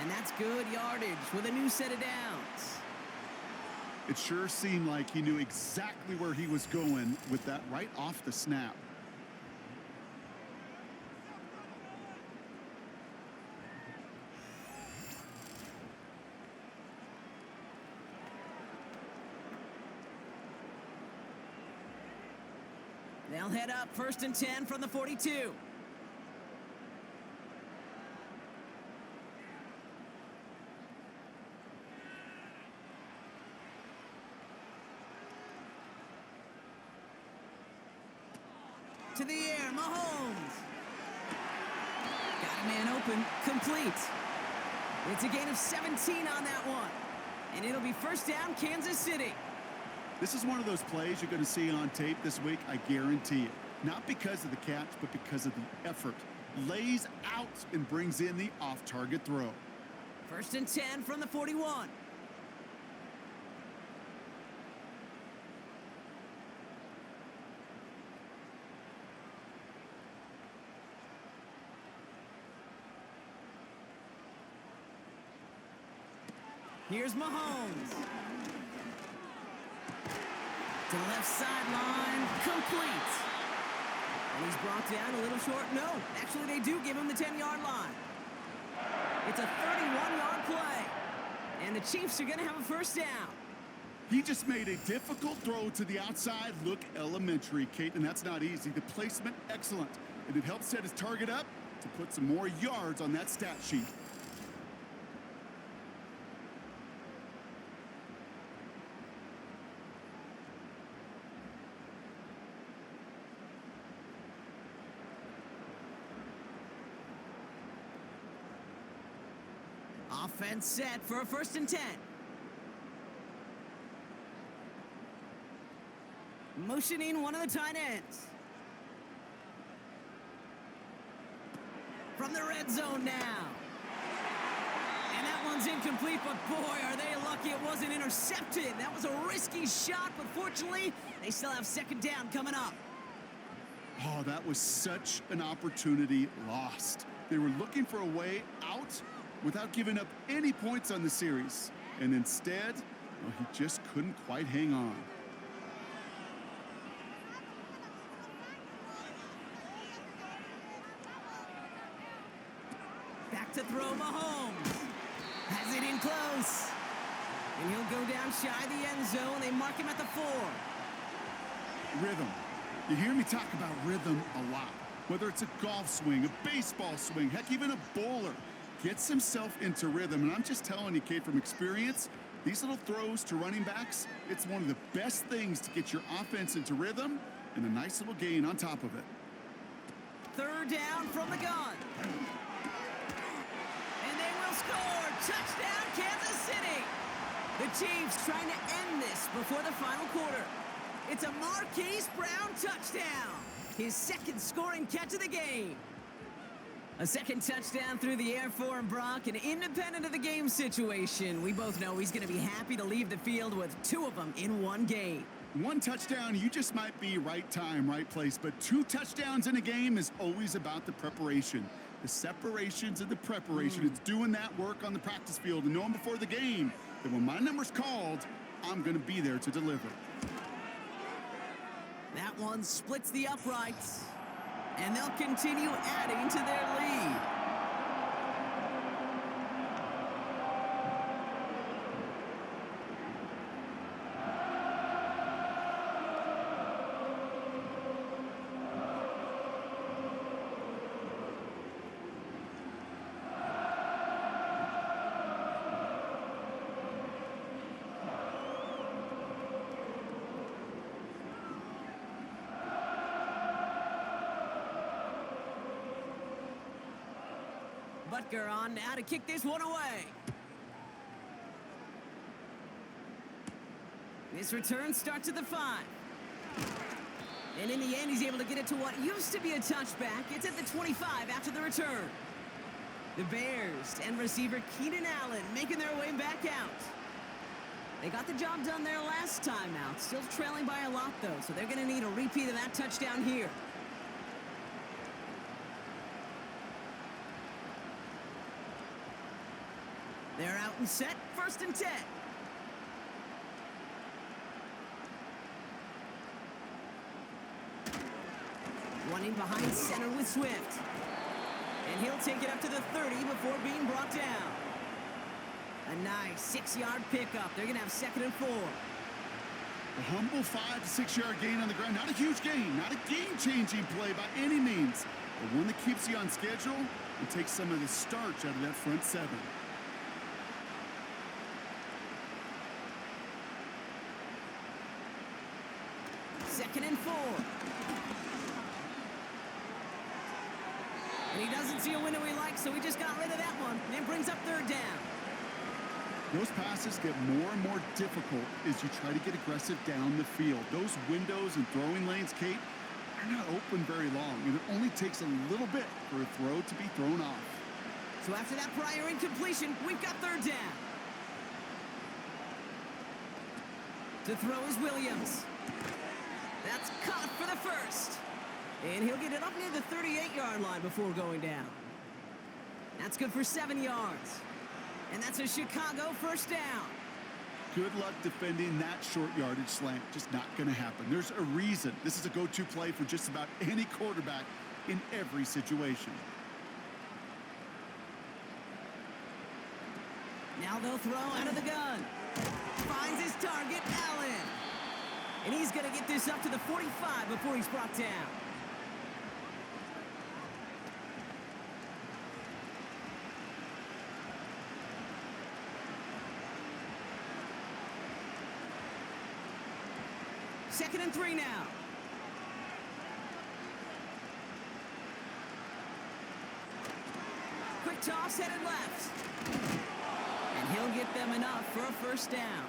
And that's good yardage with a new set of downs. It sure seemed like he knew exactly where he was going with that right off the snap. They'll head up 1st and 10 from the 42. To the air, Mahomes. Got a man open, complete. It's a gain of 17 on that one. And it'll be 1st down, Kansas City. This is one of those plays you're going to see on tape this week, I guarantee it. Not because of the catch, but because of the effort. Lays out and brings in the off-target throw. 1st and 10 from the 41. Here's Mahomes. To the left sideline, complete. And he's brought down a little short. No, actually they do give him the 10-yard line. It's a 31-yard play. And the Chiefs are going to have a 1st down. He just made a difficult throw to the outside. Look elementary, Kate, and that's not easy. The placement, excellent. And it helps set his target up to put some more yards on that stat sheet. Offense set for a 1st and 10. Motioning one of the tight ends. From the red zone now. And that one's incomplete, but boy, are they lucky it wasn't intercepted. That was a risky shot, but fortunately, they still have 2nd down coming up. Oh, that was such an opportunity lost. They were looking for a way out without giving up any points on the series. And instead, well, he just couldn't quite hang on. Back to throw, Mahomes. Has it in close. And he'll go down shy of the end zone. They mark him at the 4. Rhythm. You hear me talk about rhythm a lot. Whether it's a golf swing, a baseball swing, heck, even a bowler gets himself into rhythm. And I'm just telling you, Kate, from experience, These little throws to running backs, it's one of the best things to get your offense into rhythm and a nice little gain on top of it. Third down from the gun. And they will score. Touchdown, Kansas City. The Chiefs trying to end this before the final quarter. It's a Marquise Brown touchdown. His second scoring catch of the game. A second touchdown through the air for him, Brock, and independent of the game situation, we both know he's going to be happy to leave the field with 2 of them in one game. One touchdown, you just might be right time, right place, but 2 touchdowns in a game is always about the preparation. The separations and the preparation. It's doing that work on the practice field and knowing before the game that when my number's called, I'm going to be there to deliver. That one splits the uprights. And they'll continue adding to their lead. Butker on now to kick this one away. This return starts at the 5. And in the end, he's able to get it to what used to be a touchback. It's at the 25 after the return. The Bears and receiver Keenan Allen making their way back out. They got the job done there last time out. Still trailing by a lot, though, so they're going to need a repeat of that touchdown here. They're out and set, 1st and 10. One in behind center with Swift. And he'll take it up to the 30 before being brought down. A nice 6-yard pickup. They're going to have 2nd and 4. A humble 5 to 6 yard gain on the ground. Not a huge gain, not a game-changing play by any means, but one that keeps you on schedule and takes some of the starch out of that front 7. 2nd and 4. And he doesn't see a window he likes, so he just got rid of that one. And brings up 3rd down. Those passes get more and more difficult as you try to get aggressive down the field. Those windows and throwing lanes, Kate, are not open very long, and it only takes a little bit for a throw to be thrown off. So after that prior incompletion, we've got 3rd down. To throw is Williams. That's caught for the 1st. And he'll get it up near the 38-yard line before going down. That's good for 7 yards. And that's a Chicago 1st down. Good luck defending that short yardage slant. Just not going to happen. There's a reason. This is a go-to play for just about any quarterback in every situation. Now they'll throw out of the gun. Finds his target, Allen. And he's going to get this up to the 45 before he's brought down. Second and 3 now. Quick toss headed left. And he'll get them enough for a 1st down.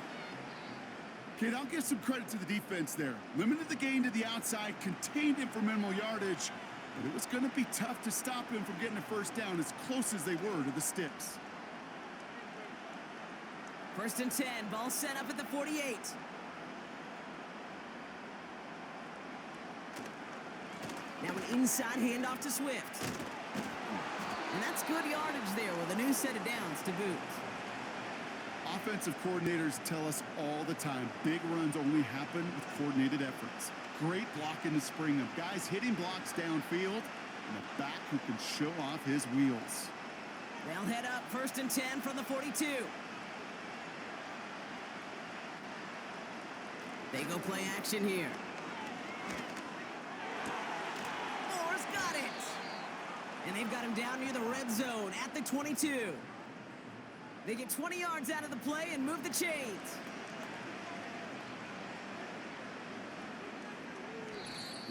Kate, I'll give some credit to the defense there. Limited the gain to the outside, contained him for minimal yardage, but it was going to be tough to stop him from getting a 1st down as close as they were to the sticks. 1st and 10, ball set up at the 48. Now an inside handoff to Swift. And that's good yardage there with a new set of downs to boot. Offensive coordinators tell us all the time, big runs only happen with coordinated efforts. Great blocking to spring them. Guys hitting blocks downfield, and a back who can show off his wheels. They'll head up 1st and 10 from the 42. They go play action here. Moore's got it. And they've got him down near the red zone at the 22. They get 20 yards out of the play and move the chains.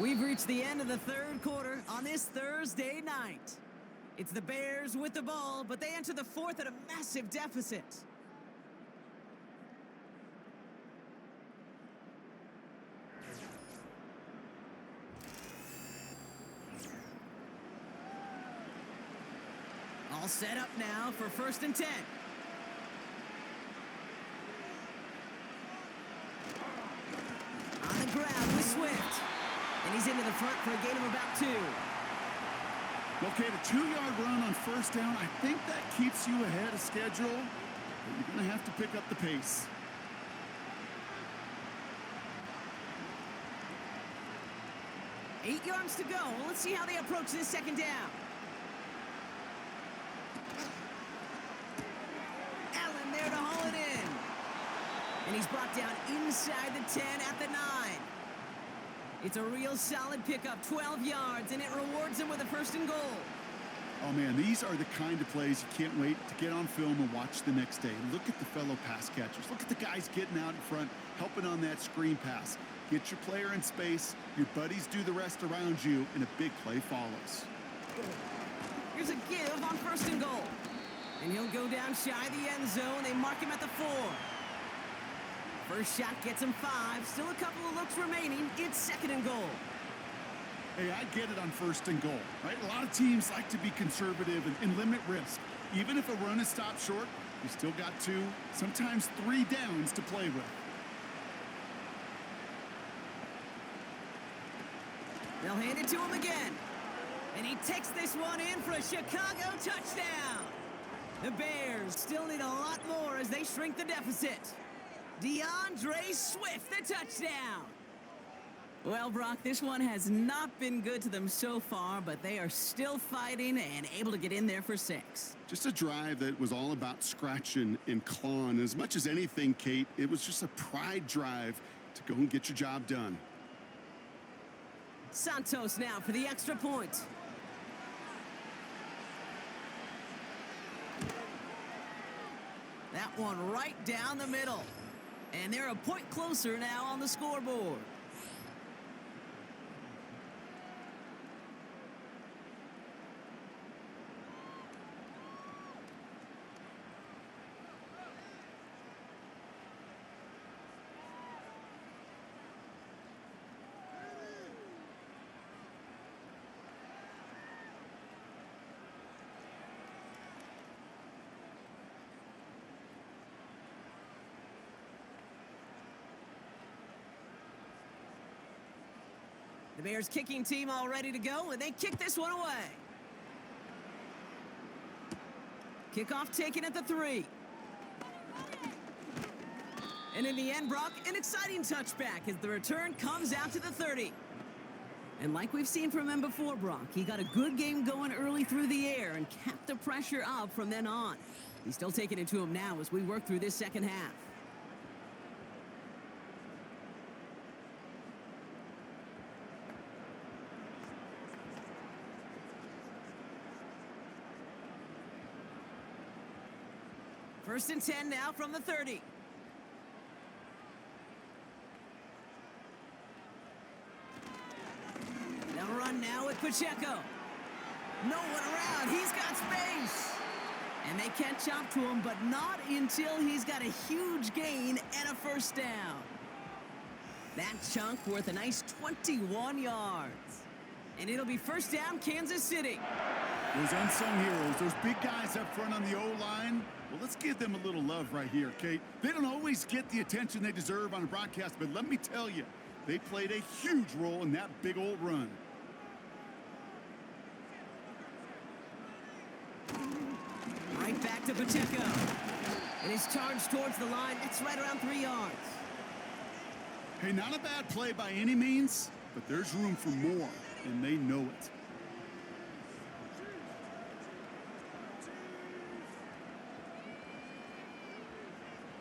We've reached the end of the third quarter on this Thursday night. It's the Bears with the ball, but they enter the fourth at a massive deficit. All set up now for 1st and 10. On the ground with Swift. And he's into the front for a gain of about 2. Okay, the 2-yard run on 1st down, I think that keeps you ahead of schedule, but you're going to have to pick up the pace. Eight yards to go. Let's see how they approach this 2nd down. Allen there to haul it in. And he's brought down inside the 10 at the 9. It's a real solid pickup, 12 yards, and it rewards him with a 1st and goal. Oh, man, these are the kind of plays you can't wait to get on film and watch the next day. Look at the fellow pass catchers. Look at the guys getting out in front, helping on that screen pass. Get your player in space, your buddies do the rest around you, and a big play follows. Here's a give on 1st and goal. And he'll go down shy of the end zone. They mark him at the 4. First shot gets him 5. Still a couple of looks remaining. It's 2nd and goal. Hey, I get it on 1st and goal, right? A lot of teams like to be conservative and limit risk. Even if a run is stopped short, you still got 2, sometimes 3 downs to play with. They'll hand it to him again. And he takes this one in for a Chicago touchdown. The Bears still need a lot more as they shrink the deficit. DeAndre Swift, the touchdown. Well, Brock, this one has not been good to them so far, but they are still fighting and able to get in there for 6. Just a drive that was all about scratching and clawing. As much as anything, Kate, it was just a pride drive to go and get your job done. Santos now for the extra point. That one right down the middle. And they're a point closer now on the scoreboard. The Bears kicking team all ready to go, and they kick this one away. Kickoff taken at the 3. And in the end, Brock, an exciting touchback as the return comes out to the 30. And like we've seen from him before, Brock, he got a good game going early through the air and kept the pressure up from then on. He's still taking it to him now as we work through this 2nd half. First and 10 now from the 30. They'll run now with Pacheco. No one around. He's got space. And they can't chop to him, but not until he's got a huge gain and a 1st down. That chunk worth a nice 21 yards. And it'll be 1st down, Kansas City. Those unsung heroes, those big guys up front on the O-line, well, let's give them a little love right here, Kate. They don't always get the attention they deserve on a broadcast, but let me tell you, they played a huge role in that big old run. Right back to Pacheco. And he's charged towards the line. That's right around 3 yards. Hey, not a bad play by any means, but there's room for more, and they know it.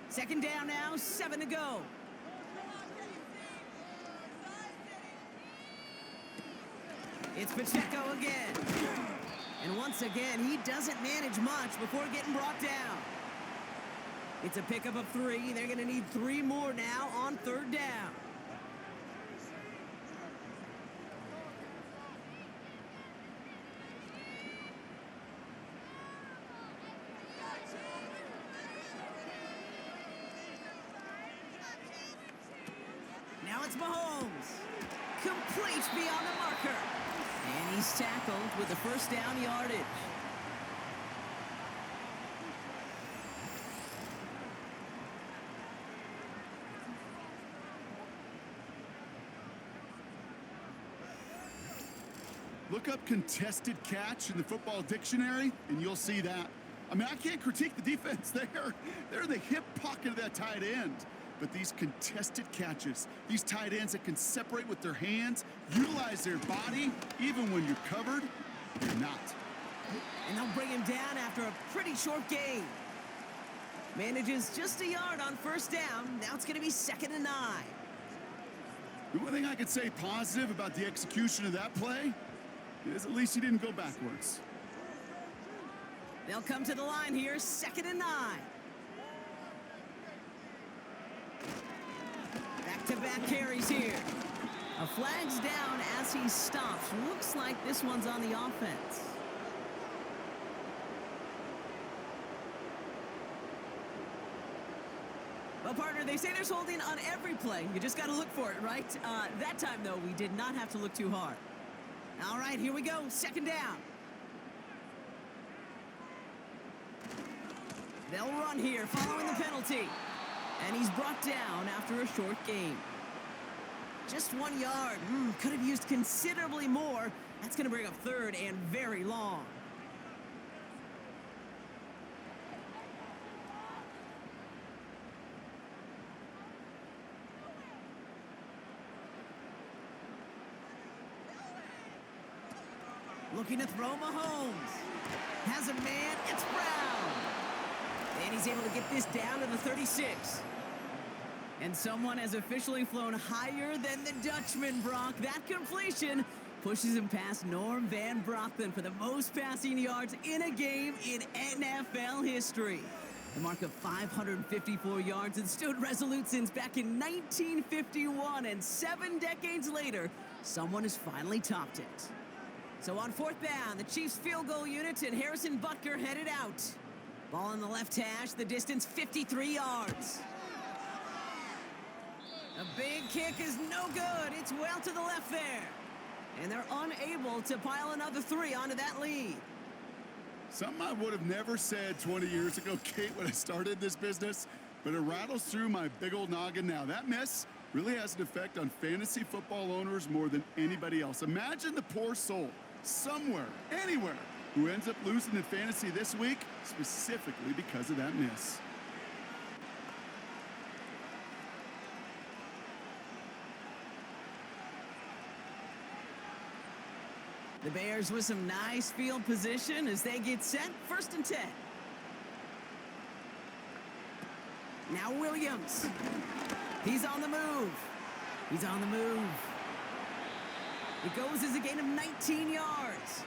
Second down now, 7 to go. It's Pacheco again. And once again, he doesn't manage much before getting brought down. It's a pickup of 3. They're going to need 3 more now on 3rd down. Now it's Mahomes. Complete beyond the marker. And he's tackled with the 1st down yardage. Look up contested catch in the football dictionary, and you'll see that. I mean, I can't critique the defense there. They're in the hip pocket of that tight end. But these contested catches, these tight ends that can separate with their hands, utilize their body, even when you're covered, you're not. And they'll bring him down after a pretty short gain. Manages just a yard on 1st down. Now it's going to be 2nd and 9. The one thing I could say positive about the execution of that play is at least he didn't go backwards. They'll come to the line here, 2nd and 9. Back-to-back carries here. A flag's down as he stops. Looks like this one's on the offense. Well, partner, they say there's holding on every play. You just got to look for it, right? That time, though, we did not have to look too hard. All right, here we go. 2nd down. They'll run here following the penalty. And he's brought down after a short gain. Just 1 yard. Could have used considerably more. That's going to bring up 3rd and very long. Looking to throw Mahomes. Has a man. It's Brown. And he's able to get this down to the 36. And someone has officially flown higher than the Dutchman, Brock. That completion pushes him past Norm Van Brocklin for the most passing yards in a game in NFL history. The mark of 554 yards and stood resolute since back in 1951. And 7 decades later, someone has finally topped it. So on 4th down, the Chiefs field goal unit and Harrison Butker headed out. Ball in the left hash, the distance 53 yards. A big kick is no good. It's well to the left there. And they're unable to pile another 3 onto that lead. Something I would have never said 20 years ago, Kate, when I started this business, but it rattles through my big old noggin now. That miss really has an effect on fantasy football owners more than anybody else. Imagine the poor soul somewhere, anywhere, who ends up losing in fantasy this week, specifically because of that miss. The Bears with some nice field position as they get set. 1st and 10. Now Williams. He's on the move. He's on the move. It goes as a gain of 19 yards.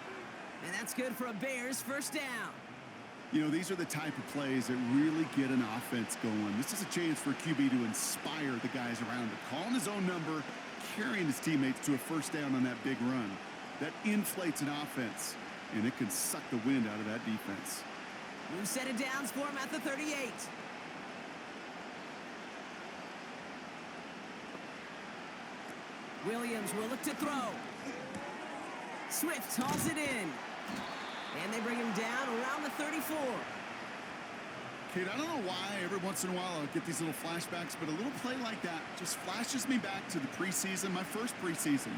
And that's good for a Bears 1st down. You know, these are the type of plays that really get an offense going. This is a chance for QB to inspire the guys around him. Calling his own number, carrying his teammates to a 1st down on that big run. That inflates an offense, and it can suck the wind out of that defense. New set of downs for him at the 38. Williams will look to throw. Swift hauls it in. And they bring him down around the 34. Kate, I don't know why every once in a while I'll get these little flashbacks, but a little play like that just flashes me back to the preseason, my first preseason.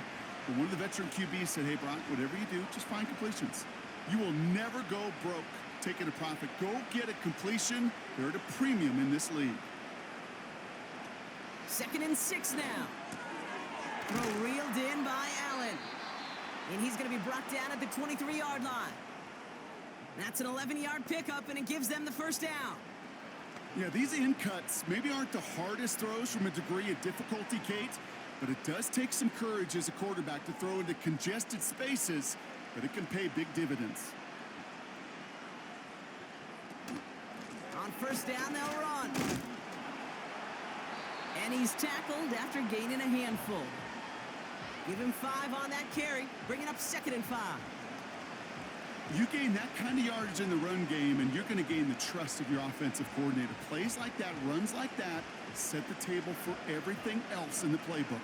But one of the veteran QBs said, hey, Brock, whatever you do, just find completions. You will never go broke taking a profit. Go get a completion. They're at a premium in this league. 2nd and 6 now. Throw reeled in by Allen. And he's going to be brought down at the 23-yard line. That's an 11-yard pickup, and it gives them the 1st down. Yeah, these in cuts maybe aren't the hardest throws from a degree of difficulty, Kate, but it does take some courage as a quarterback to throw into congested spaces, but it can pay big dividends. On first down, they'll run. And he's tackled after gaining a handful. Give him 5 on that carry, bringing up 2nd and 5. You gain that kind of yardage in the run game, and you're going to gain the trust of your offensive coordinator. Plays like that, runs like that, set the table for everything else in the playbook.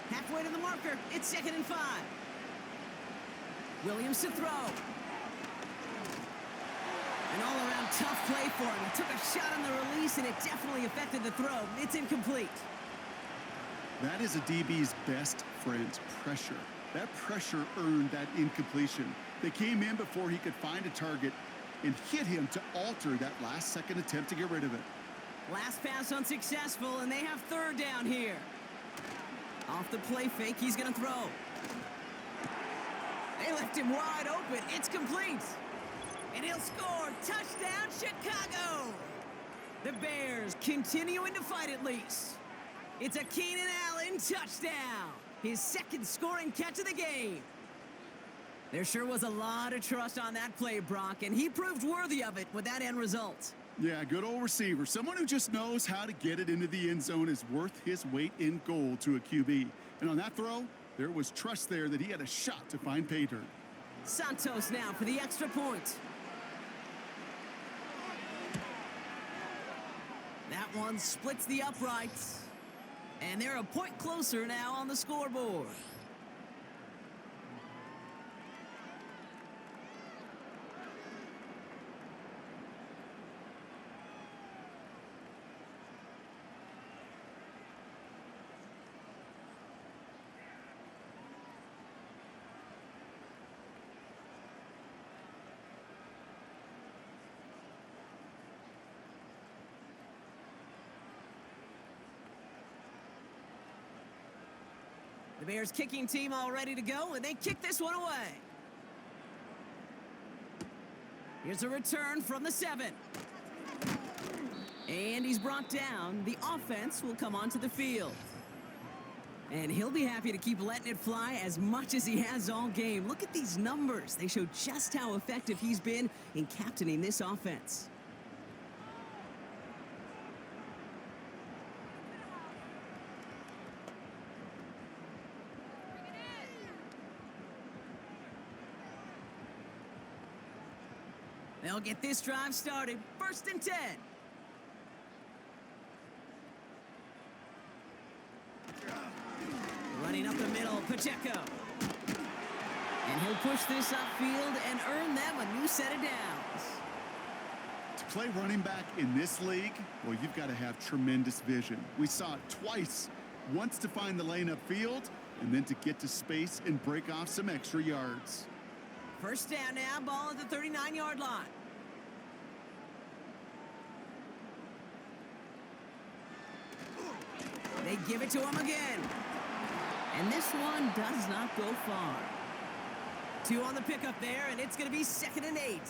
Halfway to the marker, it's 2nd and 5. Williams to throw. An all-around tough play for him. He took a shot on the release, and it definitely affected the throw. It's incomplete. That is a DB's best friend, pressure. That pressure earned that incompletion. They came in before he could find a target and hit him to alter that last-second attempt to get rid of it. Last pass unsuccessful, and they have 3rd down here. Off the play fake, he's going to throw. They left him wide open. It's complete. And he'll score. Touchdown, Chicago. The Bears continuing to fight at least. It's a Keenan Allen touchdown. His 2nd scoring catch of the game. There sure was a lot of trust on that play, Brock, and he proved worthy of it with that end result. Yeah, good old receiver. Someone who just knows how to get it into the end zone is worth his weight in gold to a QB. And on that throw, there was trust there that he had a shot to find pay dirt. Santos now for the extra point. That one splits the uprights. And they're a point closer now on the scoreboard. The Bears kicking team all ready to go, and they kick this one away. Here's a return from the 7. And he's brought down. The offense will come onto the field. And he'll be happy to keep letting it fly as much as he has all game. Look at these numbers. They show just how effective he's been in captaining this offense. They'll get this drive started. 1st and 10. Running up the middle, Pacheco. And he'll push this upfield and earn them a new set of downs. To play running back in this league, well, you've got to have tremendous vision. We saw it twice. Once to find the lane upfield, and then to get to space and break off some extra yards. 1st down now, ball at the 39-yard line. They give it to him again. And this one does not go far. 2 on the pickup there, and it's going to be 2nd and 8.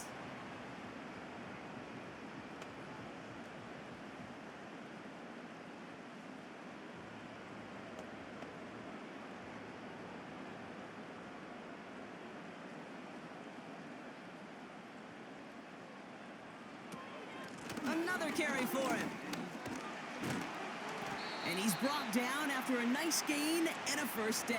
Another carry for him. And he's brought down after a nice gain and a 1st down.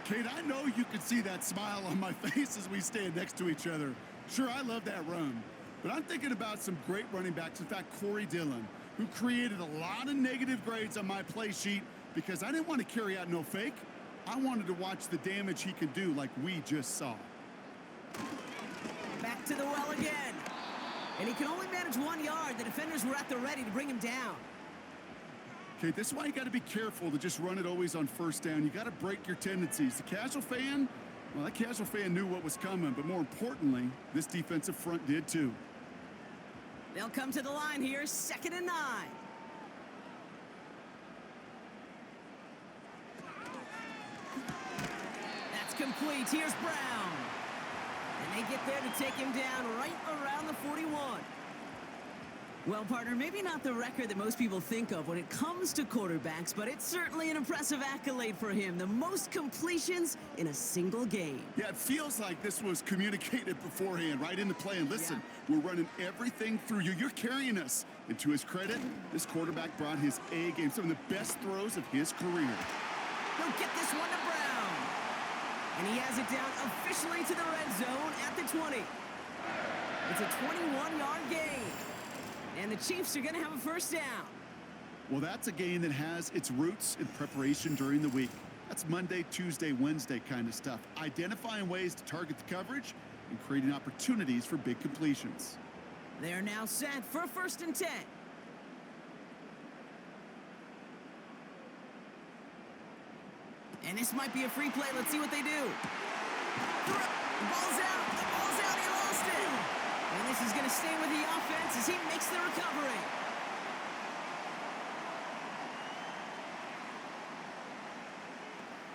Kate, I know you can see that smile on my face as we stand next to each other. Sure, I love that run. But I'm thinking about some great running backs. In fact, Corey Dillon, who created a lot of negative grades on my play sheet because I didn't want to carry out no fake. I wanted to watch the damage he could do like we just saw. Back to the well again. And he can only manage 1 yard. The defenders were at the ready to bring him down. Okay, this is why you got to be careful to just run it always on 1st down. You got to break your tendencies. The casual fan, well, that casual fan knew what was coming, but more importantly, this defensive front did too. They'll come to the line here, 2nd and 9. That's complete. Here's Brown. And they get there to take him down right around the 41. Well, partner, maybe not the record that most people think of when it comes to quarterbacks, but it's certainly an impressive accolade for him. The most completions in a single game. Yeah, it feels like this was communicated beforehand, right into play. And listen, we're running everything through you. You're carrying us. And to his credit, this quarterback brought his A game, some of the best throws of his career. He'll get this one to Brown. And he has it down officially to the red zone at the 20. It's a 21-yard gain. And the Chiefs are going to have a first down. Well, that's a game that has its roots in preparation during the week. That's Monday, Tuesday, Wednesday kind of stuff. Identifying ways to target the coverage and creating opportunities for big completions. They are now set for 1st and 10. And this might be a free play. Let's see what they do. The ball's out. The ball's out. He lost it. And this is going to stay with the offense as he makes the recovery.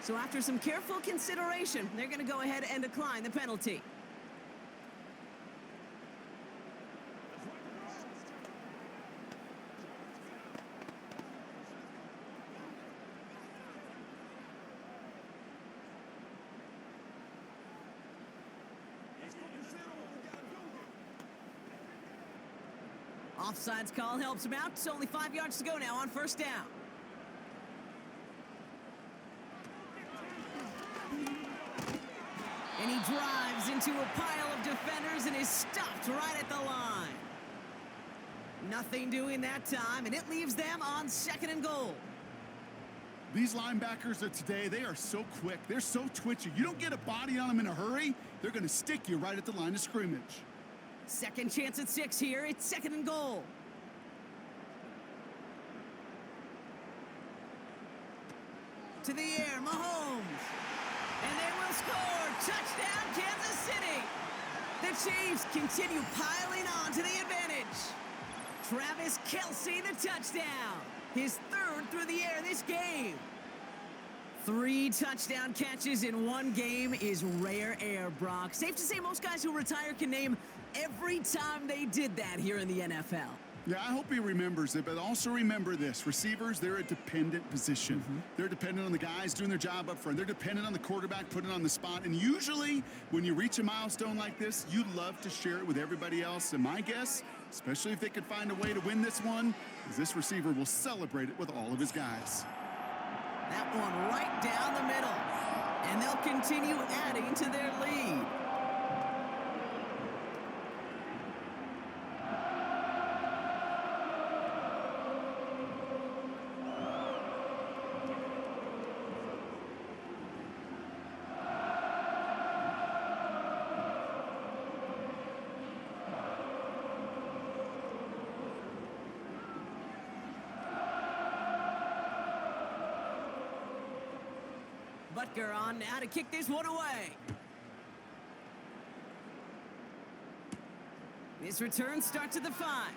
So after some careful consideration, they're going to go ahead and decline the penalty. Offsides call helps him out. It's only 5 yards to go now on 1st down. And he drives into a pile of defenders and is stopped right at the line. Nothing doing that time, and it leaves them on 2nd and goal. These linebackers of today, they are so quick. They're so twitchy. You don't get a body on them in a hurry, they're going to stick you right at the line of scrimmage. Second chance at 6 here. It's 2nd and goal. To the air, Mahomes. And they will score. Touchdown, Kansas City. The Chiefs continue piling on to the advantage. Travis Kelce, the touchdown. His 3rd through the air this game. 3 touchdown catches in one game is rare air, Brock. Safe to say most guys who retire can name every time they did that here in the NFL. Yeah, I hope he remembers it, but also remember this. Receivers, they're a dependent position. They're dependent on the guys doing their job up front. They're dependent on the quarterback putting on the spot. And usually, when you reach a milestone like this, you love to share it with everybody else. And my guess, especially if they could find a way to win this one, is this receiver will celebrate it with all of his guys. That one right down the middle. And they'll continue adding to their lead. Butker on now to kick this one away. This return starts at the 5.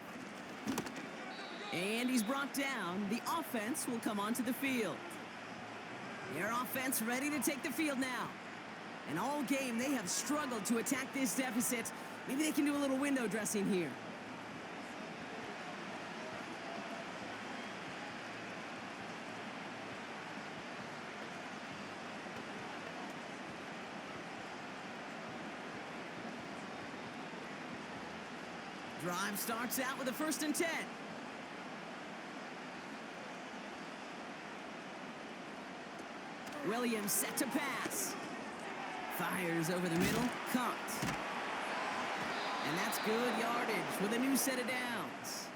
And he's brought down. The offense will come onto the field. Their offense ready to take the field now. And all game they have struggled to attack this deficit. Maybe they can do a little window dressing here. Drive starts out with a 1st and 10. Williams set to pass. Fires over the middle, caught. And that's good yardage with a new set of downs.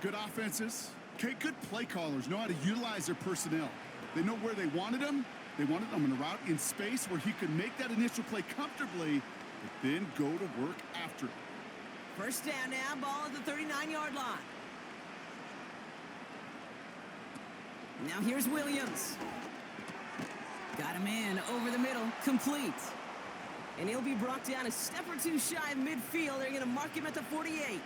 Good offenses. Okay, good play callers know how to utilize their personnel. They know where they wanted them. They wanted them in a route in space where he could make that initial play comfortably, but then go to work after it. First down now, ball at the 39-yard line. Now here's Williams. Got him in over the middle, complete. And he'll be brought down a step or two shy of midfield. They're going to mark him at the 48.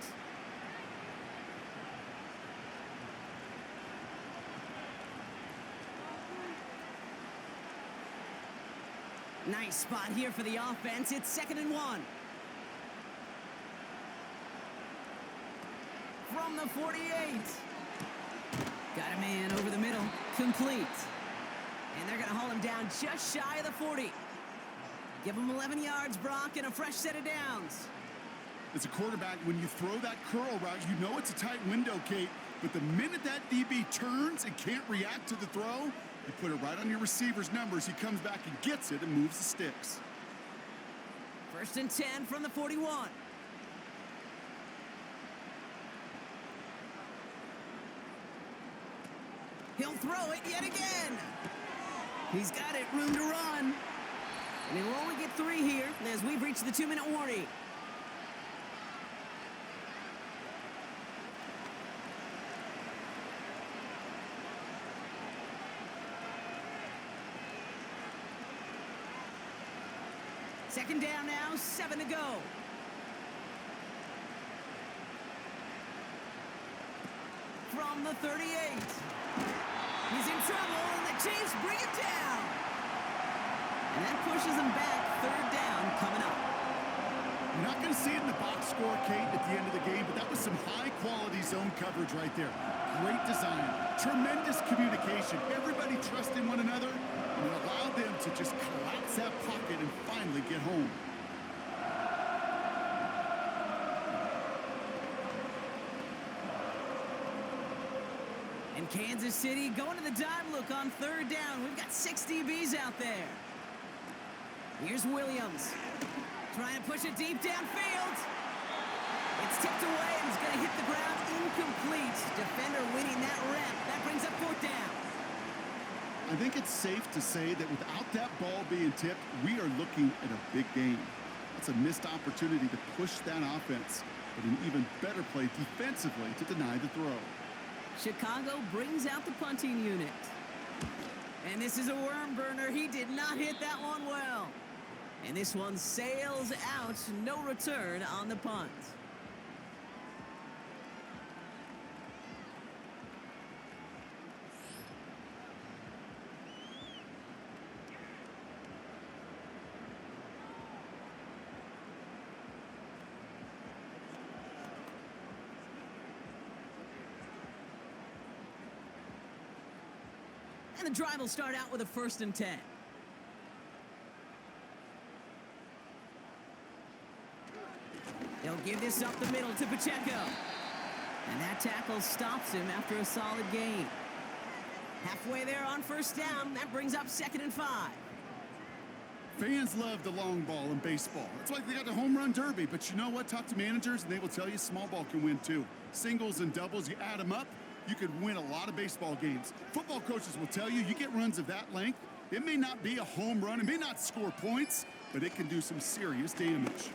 Nice spot here for the offense. It's 2nd and 1. from the 48. Got a man over the middle, complete. And they're going to haul him down just shy of the 40. Give him 11 yards, Brock, and a fresh set of downs. As a quarterback, when you throw that curl route, you know it's a tight window, Kate. But the minute that DB turns and can't react to the throw, you put it right on your receiver's numbers. He comes back and gets it and moves the sticks. 1st and 10 from the 41. He'll throw it yet again. He's got it, room to run. And he will only get 3 here as we've reached the 2-minute warning. Second down now, 7 to go. From the 38. He's in trouble, and the Chiefs bring him down. And that pushes him back. 3rd down coming up. You're not going to see it in the box score, Kate, at the end of the game, but that was some high-quality zone coverage right there. Great design, tremendous communication, everybody trusting one another, and it allowed them to just collapse that pocket and finally get home. And Kansas City going to the dive look on 3rd down. We've got 6 DBs out there. Here's Williams. Trying to push it deep downfield. It's tipped away and it's going to hit the ground incomplete. Defender winning that rep. That brings up 4th down. I think it's safe to say that without that ball being tipped, we are looking at a big game. It's a missed opportunity to push that offense, but an even better play defensively to deny the throw. Chicago brings out the punting unit. And this is a worm burner. He did not hit that one well. And this one sails out. No return on the punt. And the drive will start out with a 1st and 10. They'll give this up the middle to Pacheco. And that tackle stops him after a solid gain. Halfway there on 1st down. That brings up 2nd and 5. Fans love the long ball in baseball. It's like they got the home run derby. But you know what? Talk to managers and they will tell you small ball can win too. Singles and doubles, you add them up, you could win a lot of baseball games. Football coaches will tell you, you get runs of that length, it may not be a home run, it may not score points, but it can do some serious damage.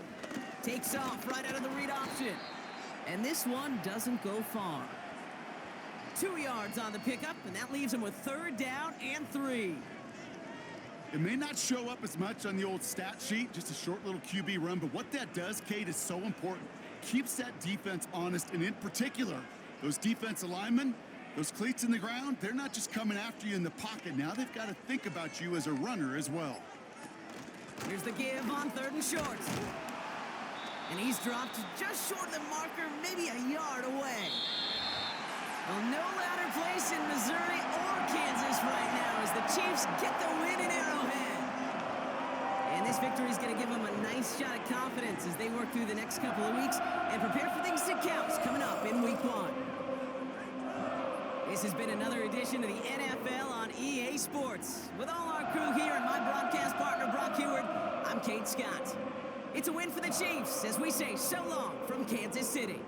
Takes off right out of the read option. And this one doesn't go far. 2 yards on the pickup, and that leaves him with 3rd down and 3. It may not show up as much on the old stat sheet, just a short little QB run, but what that does, Kate, is so important. Keeps that defense honest, and in particular, those defensive linemen, those cleats in the ground, they're not just coming after you in the pocket. Now they've got to think about you as a runner as well. Here's the give on 3rd and short. And he's dropped just short of the marker, maybe a yard away. Well, no louder place in Missouri or Kansas right now as the Chiefs get the win in Arrowhead. And this victory is going to give them a nice shot of confidence as they work through the next couple of weeks and prepare for things to count coming up in Week 1. This has been another edition of the NFL on EA Sports. With all our crew here and my broadcast partner, Brock Heward, I'm Kate Scott. It's a win for the Chiefs as we say so long from Kansas City.